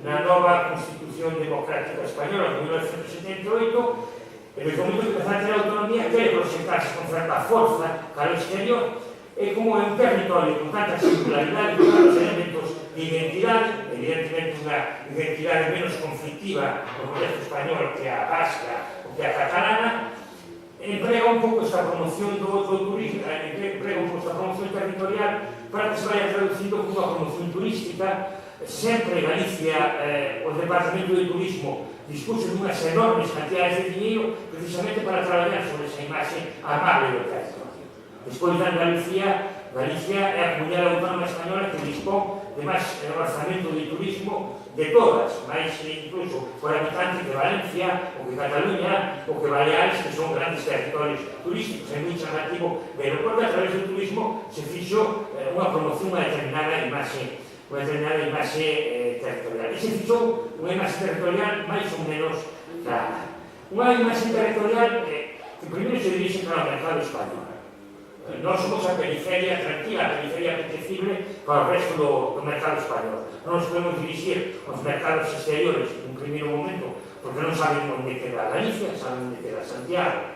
na nova Constitución Democrática Española de 1978, e desde o momento que empezou a ter autonomía, quere proxectarse con certa forza cara ao exterior, e como é un territorio con tanta singularidade, con tantos elementos de identidade, evidentemente unha identidade menos conflictiva no contexto español que a basca ou que a catalana, emprega un pouco esta promoción do turismo, emprega un pouco esta promoción territorial para que se vaya traducindo como unha promoción turística. Sempre Galicia, o Departamento de Turismo, dispuso dunhas enormes cantidades de dinheiro precisamente para traballar sobre esa imaxe amable do territorio. Despois da Galicia é a comunidade autónoma española que dispón de máis orzamento de turismo de todas, máis incluso por habitante que Valencia, ou que Cataluña, ou que Baleares, que son grandes territorios turísticos. É moi chamativo ver porque a través do turismo se fixo unha promoción a determinada imaxe territorial. E se fixou unha imaxe territorial máis ou menos clara. Unha imaxe territorial que primeiro se dirixe para o mercado español. Nós somos a periferia tranquila, a periferia apetecible para o resto do mercado español. Non nos podemos dirigir aos mercados exteriores en un primeiro momento, porque non saben onde queda Galicia, saben onde queda Santiago.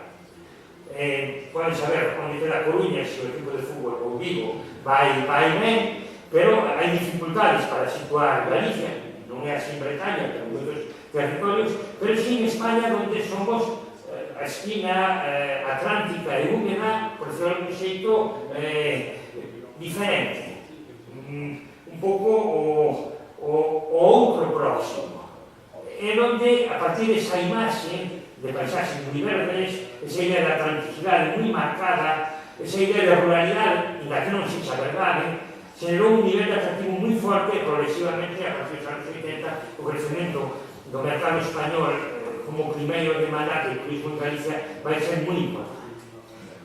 Poden saber onde queda Coruña, se o equipo de fútbol ou Vigo vai ben, pero hai dificultades para situar Galicia. Non é así en Bretaña, que en moitos territorios, pero sí en España, onde somos a esquina atlántica e húmeda, por decirlo de algún xeito, diferente. Un pouco o outro próximo. É onde, a partir desa imaxe de paisaxes moi verdes, esa idea de atlanticidade moi marcada, esa idea de ruralidade, inda que non sexa verdade, generou un nivel de atractivo moi forte progresivamente a partir dos anos 80, o crecemento do mercado español como primeiro demandante do turismo en Galicia vai ser moi importante.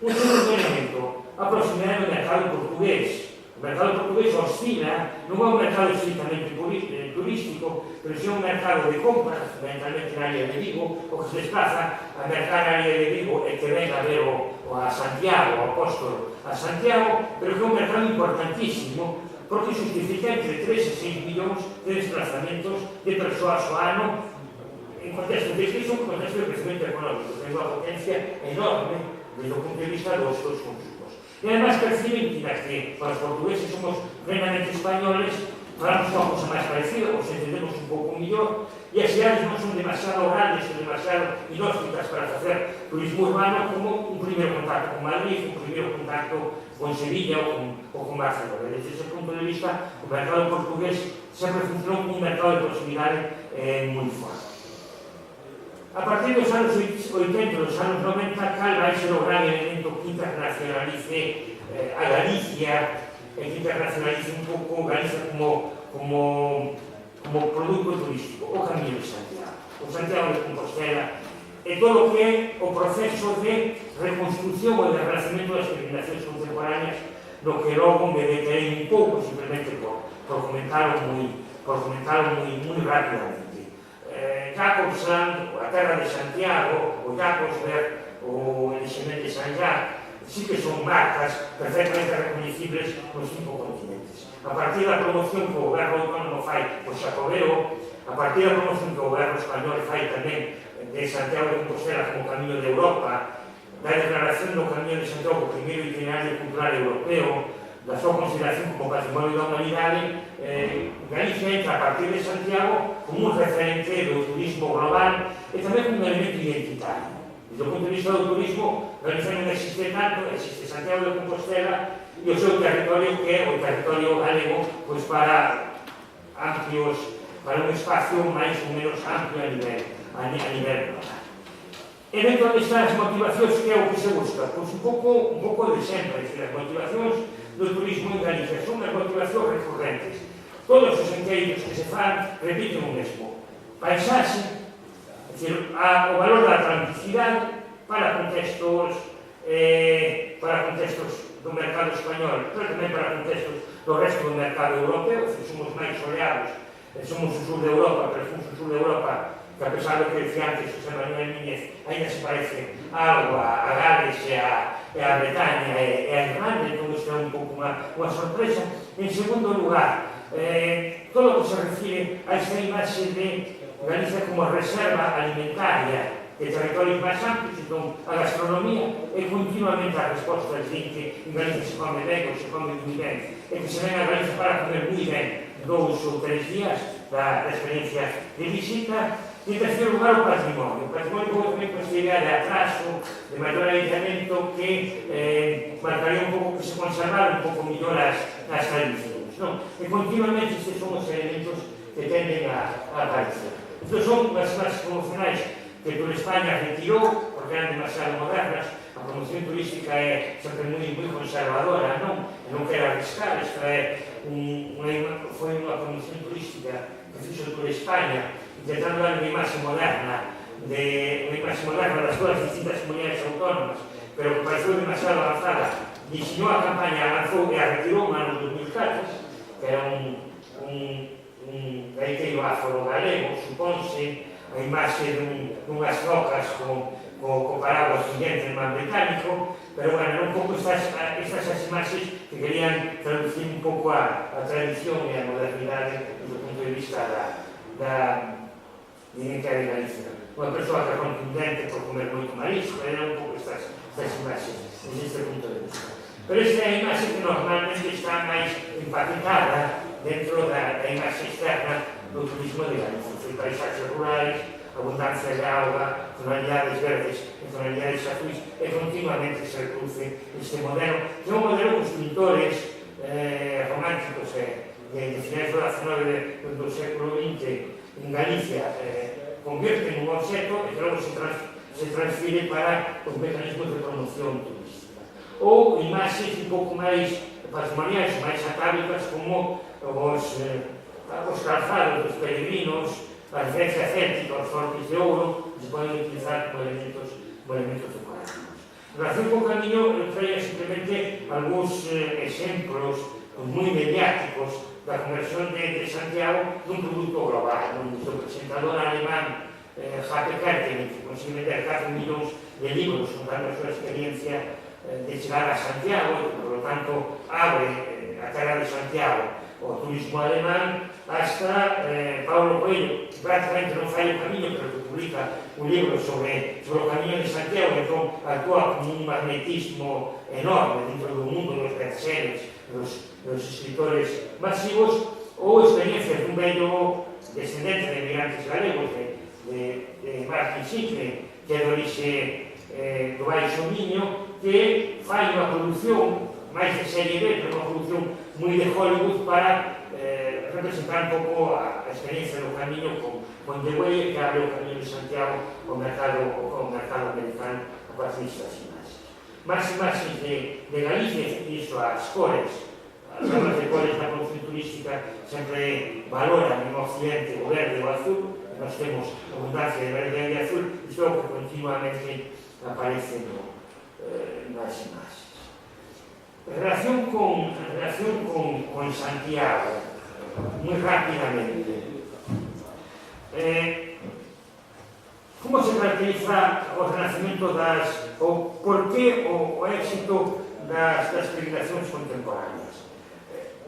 Un segundo elemento, a proximidade do mercado portugués. O mercado portugués oscila, non é un mercado estrictamente turístico, pero é un mercado de compras, fundamentalmente na área de Vigo, o que se desplaza a mercar na área de Vigo e que ven a ver a Santiago, o apóstolo a Santiago, pero que é un mercado importantísimo, porque justifica entre 3 e 6 millóns de desplazamentos de persoas ao ano en contexto de crise, un contexto de crecimiento económico, ten unha potencia enorme desde o punto de vista dos consumos. E además perciben que para os portugueses somos plenamente españoles, falamos unha cosa máis parecida, os entendemos un pouco mellor, e as cidades non son demasiado grandes ou demasiado inhóspitas para facer turismo urbano como un primeiro contacto con Madrid, un primeiro contacto con Sevilla ou con Barcelona. Desde ese punto de vista, o mercado portugués sempre funcionou como un mercado de proximidade moi forte. A partir dos anos 80 e dos anos 90, cal vai ser o gran elemento que internacionalice a Galicia, que internacionalice un pouco Galicia como produto turístico, o Camiño de Santiago, o Santiago de Compostela, e todo o que é o proceso de reconstrucción ou de renacimento das civilizacións contemporáneas, no que logo me deterei un pouco, simplemente por comentarlo moi rapidamente. Jacobsland, a terra de Santiago, o Jacobsberg, o Elixement de San Jacques, sí que son marcas perfectamente reconhecibles nos 5 continentes. A partir da promoción que o goberno autónomo fai o Xacobeo, a partir da promoción que o goberno español fai tamén de Santiago de Compostela como camiño de Europa, da declaración do Camiño de Santiago como primeiro itinerario cultural europeo, da súa consideración como patrimonio da humanidade, Galicia entra a partir de Santiago como un referente do turismo global e tamén como un elemento identitario. Desde o punto de vista do turismo, Galicia non existe tanto, existe Santiago de Compostela e o seu territorio que é o territorio galego pois para amplios, para un espacio máis ou menos amplio a nivel global. E dentro destas motivacións, que é o que se busca? Pois un pouco de sempre, as motivacións do turismo en Galicia son as motivacións recurrentes. Todos os enqueiros que se fan repiten o mesmo. Paisaxe, é dicir, o valor da autenticidade para contextos do mercado español, pero tamén para contextos do resto do mercado europeo, se somos máis soleados, somos o sur de Europa, pero somos o sur de Europa que, a pesar do que decía antes José Manuel Núñez, ainda se parece algo a Gales e a Bretaña e a Irlanda, entón isto é un pouco unha sorpresa. En segundo lugar, todo o que se refire a esta imaxe de Galicia como reserva alimentaria de territorios máis amplios, entón a gastronomía é continuamente a resposta de que en Galicia se come ben ou se come moi ben, e que se ven a Galicia para comer moi ben 2 ou 3 días da experiencia de visita. E en terceiro lugar, o patrimonio. O patrimonio como tamén con esta idea de atraso, de maior aislamiento, que marcaría un pouco que se conservaran un pouco mellor as tradicións. E continuamente estes son os elementos que tenden a aparecer. Estes son as clases promocionais que Tour España retirou, porque eran demasiado modernas. A promoción turística é sempre moi conservadora, non quero arriscar. Isto foi unha promoción turística que fixo Tour España, intentando dar unha imaxe moderna das súas distintas comunidades autónomas, pero que pareceu demasiado avanzada. Diseñou a campaña, avanzou e a retirou no ano 2004, que era un gaiteiro afro-galego, supónse, a imaxe dunhas rocas co paraguas gigante en mar británico, pero bueno, un pouco estas imaxes que querían traducir un pouco a tradición e a modernidade do punto de vista da identidade de Galicia. Unha persoa que é contundente por comer moito marisco, era un pouco estas imaxes, desde este punto de vista. Pero esta é a imaxe que normalmente está máis empaquetada dentro da imaxe externa do turismo de Galicia. Paisaxes rurais, abundancia de auga, tonalidades verdes e tonalidades azuis, e continuamente se reproduce este modelo, que é un modelo que os pintores románticos de finais do XIX do século XX en Galicia convierten en un obxecto e que logo se transfire para os mecanismos de promoción turística. Ou imaxes un pouco máis patrimoniais, máis atávicas, como os calzados dos peregrinos, a referencia céltica, os fortes de ouro, se poden utilizar como elementos decorativos. En relación con o camiño, eu traía simplemente algúns exemplos moi mediáticos da conversión de Santiago nun produto global. O presentador alemán Happe Kerkeling, que consigue vender 4 millóns de libros contando a súa experiencia de chegar a Santiago, e por lo tanto abre a terra de Santiago o turismo alemán, hasta Paulo Coelho, que prácticamente non fai o camiño, pero que publica un libro sobre o camiño de Santiago, e entón actúa como un magnetismo enorme dentro do mundo dos bestsellers, dos escritores masivos, ou experiencias dun vello descendente de emigrantes galegos, de Martin Sicle, que é de orixe do Baixo Miño, que fai unha produción máis de serie B, pero unha produción moi de Hollywood para representar un pouco a experiencia do camiño con The Way, que abre o camiño de Santiago ao mercado americano a partir destas imaxes. Máis imaxes de Galicia, isto, as cores, as zonas de cores da produción turística sempre valoran en Occidente o verde e o azul, nós temos abundancia de verde e azul, isto é o que continuamente aparece nas imaxes. En relación con Santiago, moi rapidamente, como se caracteriza o renacimento ou por que o éxito das peregrinacións contemporáneas?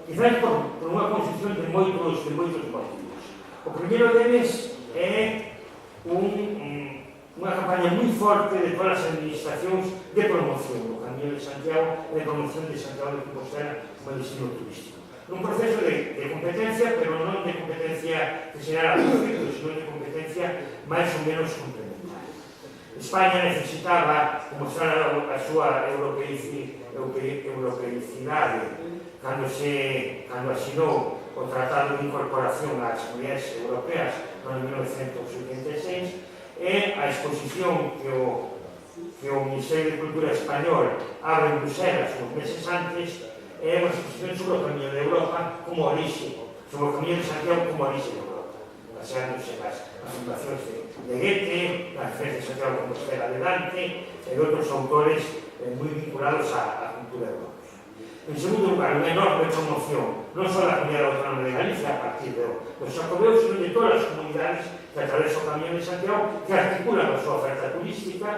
Quizás por unha concepción de moitos motivos. O primeiro deles é unha campaña moi forte de todas as administracións de promoción do Camiño de Santiago e de promoción de Santiago de Compostela como destino turístico. Nun proceso de competencia, pero non de competencia que será a perfecto, sino de competencia máis ou menos complementaria. España necesitaba mostrar a súa europeicidade cando asinou o Tratado de Incorporación ás Comunidades Europeas no 1986 e a exposición que o Ministerio de Cultura Español abre en Bruselas uns meses antes é unha exposición sobre o Camiño de Europa como orixe, sobre o Camiño de Santiago como orixe de Europa, baseándose nas fundacións de Goethe, nas referencias de Santiago de Compostela de Dante e de outros autores moi vinculados á cultura europea. En segundo lugar, unha enorme promoción, non só da Comunidade Autónoma de Galicia a partir dos xacobeos, sino de todas as comunidades que atravesan o Camiño de Santiago que articulan a súa oferta turística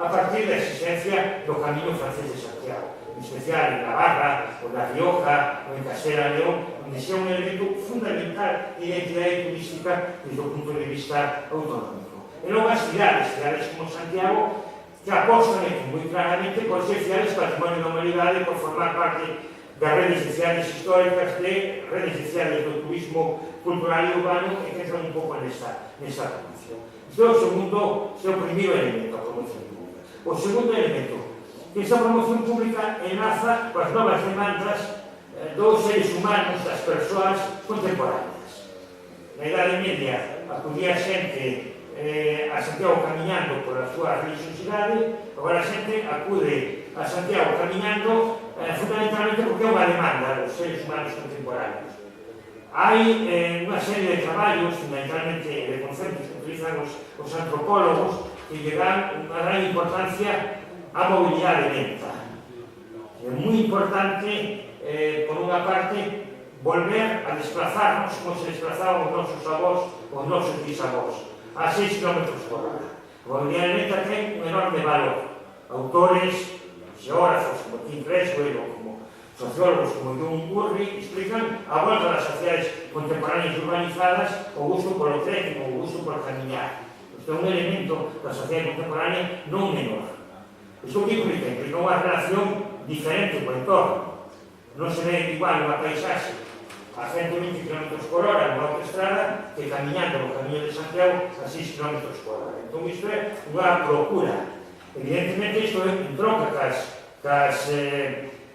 a partir da existencia do Camiño francés de Santiago, en especial en Navarra, ou na Rioja, ou en Castela e León, onde sea un elemento fundamental de identidade turística desde o punto de vista autonómico. E logo as cidades como Santiago, que apostan moi claramente por ser cidades patrimonio da humanidade, por formar parte das redes de cidades históricas, de redes de cidades do turismo cultural e urbano, que entran un pouco nesta promoción. Este é o primeiro elemento, a promoción pública. O segundo elemento, que esta promoción pública enlaza coas novas demandas dos seres humanos, das persoas contemporáneas. Na Idade Media acudía xente a Santiago camiñando pola súa religiosidade, agora a xente acude a Santiago camiñando fundamentalmente porque é unha demanda dos seres humanos contemporáneos. Hai unha serie de traballos, fundamentalmente de conceptos que utilizan os antropólogos, que lle dan unha gran importancia á mobilidade lenta. É moi importante, por unha parte, volver a desplazarnos como se desplazaban os nosos avós, os nosos bisavós, a 6 km por hora. A mobilidade lenta ten un enorme valor. Autores, xeógrafos como Tim Creswell ou como sociólogos como John Curry explican a volta das sociedades contemporáneas urbanizadas o gusto polo trekking, o gusto por camiñar. Isto é un elemento da sociedade contemporánea non menor. Isto que implica unha relación diferente co entorno. Non se ve igual unha paisaxe a 120 km por hora nunha autoestrada que camiñando no Camiño de Santiago a 6 km por hora. Entón isto é unha procura. Evidentemente isto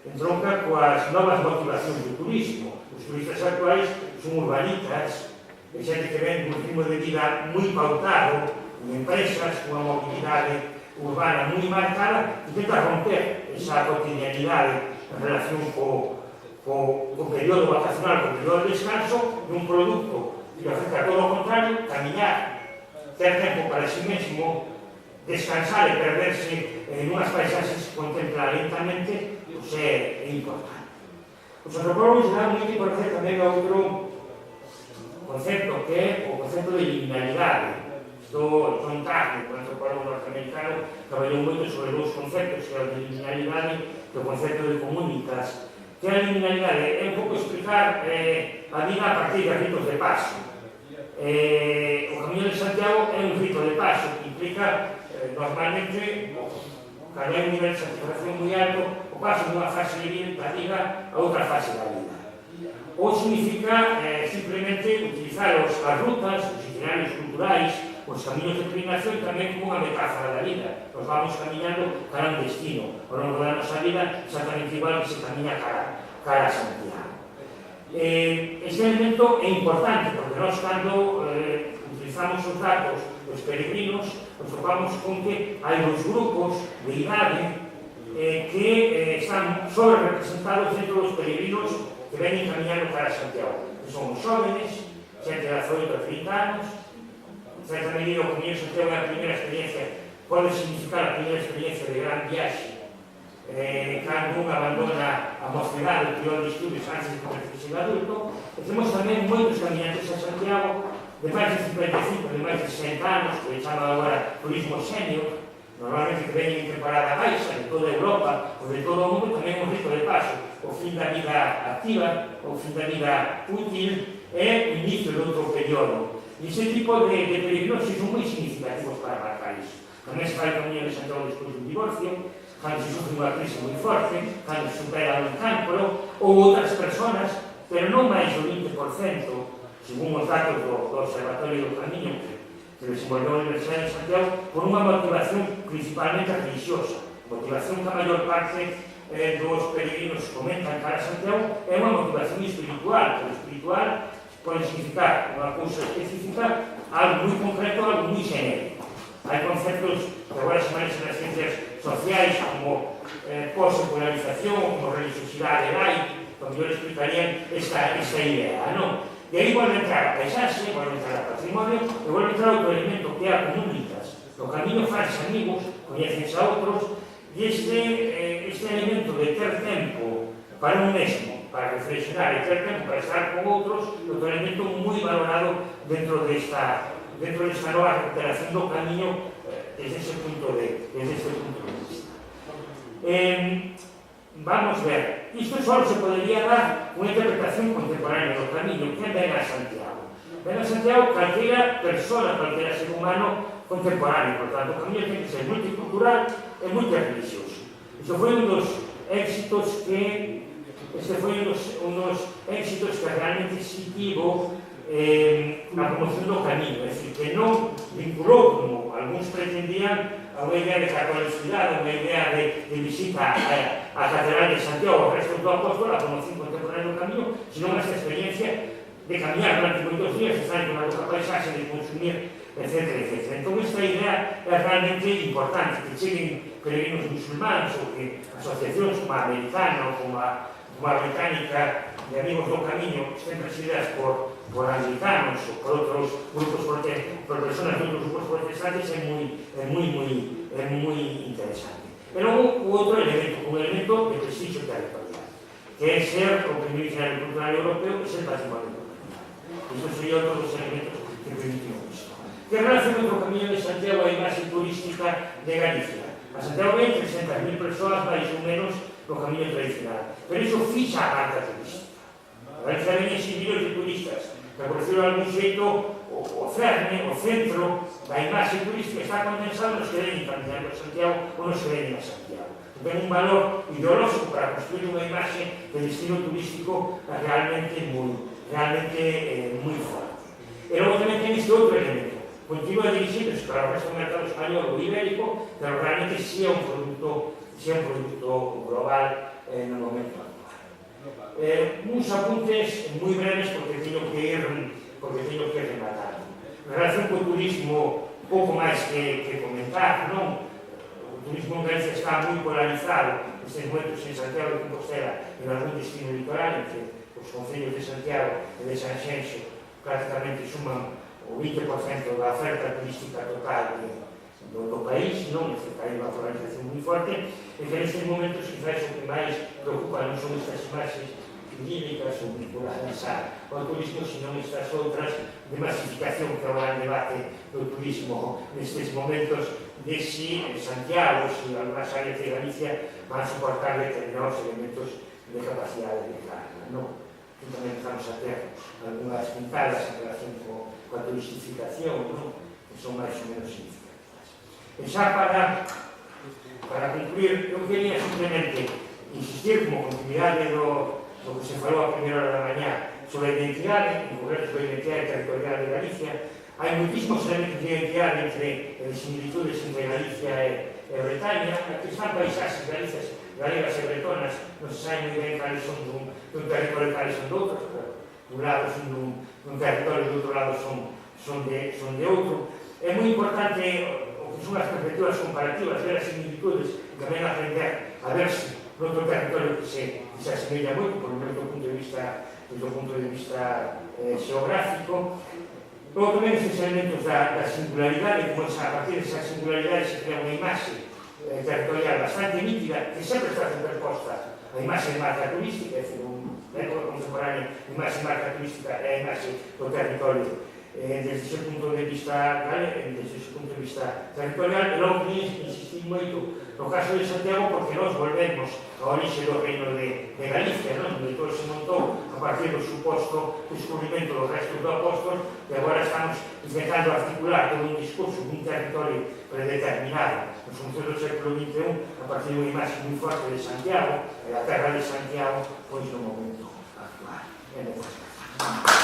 entronca coas novas motivacións do turismo. Os turistas actuais son urbanitas, de xente que ven un ritmo de vida moi pautado, en empresas, unha mobilidade urbana moi marcada, intenta romper esa cotidianidade en relación co período vacacional, co período de descanso, de un produto que ofrece todo o contrario, camiñar, ter tempo para si mesmo, descansar e perderse en unhas paisaxes que contempla lentamente, pois é importante. Os antropólogos dan moita importancia tamén a outro concepto que é o concepto de liminalidade. John Turner, un antropólogo norteamericano, traballou moito sobre dous conceptos, que é o de liminalidade e o concepto de comunitas. Que a liminalidade é un pouco explicar a vida a partir de ritos de paso. O Camiño de Santiago é un rito de paso que implica normalmente, cando hai un nivel de satisfacción moi alto, o paso dunha fase da vida a outra fase da vida. Ou significa simplemente utilizar as rutas, os itinerarios culturais, os camiños de peregrinación tamén como unha metáfora da vida. Nos vamos camiñando cara a un destino. Ao longo da nosa vida, exactamente igual que se camiña cara a Santiago. Este elemento é importante porque nós, cando utilizamos os datos dos peregrinos, nos topamos con que hai dos grupos de idade que están sobre-representados dentro dos peregrinos que venen camiñando cara a Santiago. Que son os jóvenes, xente de 18 a 30 anos. En certa medida, o Camiño de Santiago é a primeira experiencia, pode significar a primeira experiencia de gran viaxe, cando un abandona a mocidade, o período de estudios antes de convertirse en adulto. E temos tamén moitos caminhantes a Santiago de máis de 55, de máis de 60 anos, que le chama agora turismo sénior, normalmente que veñen en temporada baixa de toda Europa ou de todo o mundo, tamén un rito de paso, o fin da vida activa, o fin da vida útil e o inicio de outro período. E ese tipo de peregrinos son moi significativos para marcar iso. Tamén se fai o Camiño de Santiago despois do divorcio, cando se sufre unha crise moi forte, cando se supera un cancro, ou outras persoas, pero non máis do 20%, segundo os datos do Observatorio do Camiño que desenvolveu a Universidade de Santiago, por unha motivación principalmente religiosa, motivación que a maior parte dos peregrinos comentan cara a Santiago é unha motivación espiritual, pero espiritual pode significar unha cousa específica, algo moi concreto, algo moi genérico. Hai conceptos que agora se manexan nas ciencias sociais como post-secularización, como religiosidade laica, que mellor explicarían esta idea, non? E aí volve entrar a paisaxe, volve entrar a patrimonio, e volve entrar outro elemento que é a comunitas. No camiño faz amigos, coñecense a outros, e este elemento de ter tempo para un mesmo, para reflexionar e ter tempo para estar con outros, é outro elemento moi valorado dentro desta nova recuperación do camiño desde ese punto de vista. Vamos ver, isto só se podería dar unha interpretación contemporánea do camiño. Quen ven a Santiago? Ven a Santiago calquera persona, calquera ser humano contemporáneo, por tanto, o camiño ten que ser multicultural e multireligioso. Isto foi un dos éxitos que realmente se tivo a promoción do camiño, é dicir, que non vinculou, como algúns pretendían, a unha idea de catolicidade, a unha idea de visita á Catedral de Santiago, ao resto do apóstolo, a promoción contemporánea do camiño, senón esta experiencia de camiñar durante moitos días, de estar en unha boca paisaxe, de consumir, etc. Entón, esta idea é realmente importante, que cheguen peregrinos musulmáns ou que asociacións como a americana ou como a británica de amigos do camiño estén presididas por anglicanos ou por outros grupos, por personas de outros grupos protestantes, é moi interesante. E logo, o outro elemento, un elemento de prestigio territorial, que é ser o primeiro itinerario cultural europeo e ser patrimonio do camiño. Isto sería outro dos elementos que permitimos isto. Que relación entre o Camiño de Santiago e a imaxe turística de Galicia? A Santiago ven 300.000 persoas, máis ou menos, no camiño tradicional. Pero iso fixa a marca turística. A Galicia ven en millones de turistas, que por decirlo de algún xeito, o cerne, o centro da imaxe turística está condensado nos que ven caminando a Santiago ou nos que ven a Santiago. Ten un valor ideolóxico para construir unha imaxe de destino turístico realmente moi forte. E logo tamén ten este outro elemento. Continúa dirigiéndose para o resto do mercado español ou ibérico, pero realmente sí é un produto global no momento actual. Uns apuntes moi breves porque teño que ir rematando. En relación co turismo, pouco máis que comentar, non? O turismo en Galicia está moi polarizado nestes momentos en Santiago de Compostela e en algún destino litoral, entre os concellos de Santiago e de Sanxenxo prácticamente suman o 20% da oferta turística total do país, non? Hai unha polarización moi forte, e que nestes momentos quizás o que máis preocupa non son estas imaxes idílicas ou vinculadas ao turismo, senón estas outras de masificación que agora en debate do turismo nestes momentos de si Santiago, si algunhas áreas de Galicia van a soportar determinados elementos de capacidade de carga, non? Tamén estamos a ter algunhas pintadas en relación coa turistificación, non? Que son máis ou menos significativas. E xa para concluir, eu quería simplemente insistir como continuidade do que se falou a primeira hora da mañá sobre a identidade, en concreto sobre a identidade territorial de Galicia. Hai moitísimos elementos de identidade entre similitudes entre Galicia e Bretaña. Aquí están paisaxes galegas e bretonas, non se sabe moi ben cales son dun territorio e cales son de outro, un lado son dun territorio e do outro lado son de outro. É moi importante o que son as perspectivas comparativas, ver as similitudes e tamén aprender a verse noutro territorio que se asemella moito, por lo menos do punto de vista xeográfico. Logo tamén estes elementos da singularidade, como a partir desa singularidade se crea unha imaxe territorial bastante nítida, que sempre está superposta a imaxe de marca turística, é dicir, na época contemporánea, a imaxe de marca turística é a imaxe do territorio desde ese punto de vista territorial, e logo que insistí moito no caso de Santiago, porque nós volvemos ao orixe do reino de Galicia, onde todo se montou a partir do suposto descubrimento dos restos do apóstol, e agora estamos intentando articular todo un discurso de un territorio predeterminado en función do século XXI a partir de unha imaxe moi forte de Santiago, e a terra de Santiago, pois no momento actual. É necesario.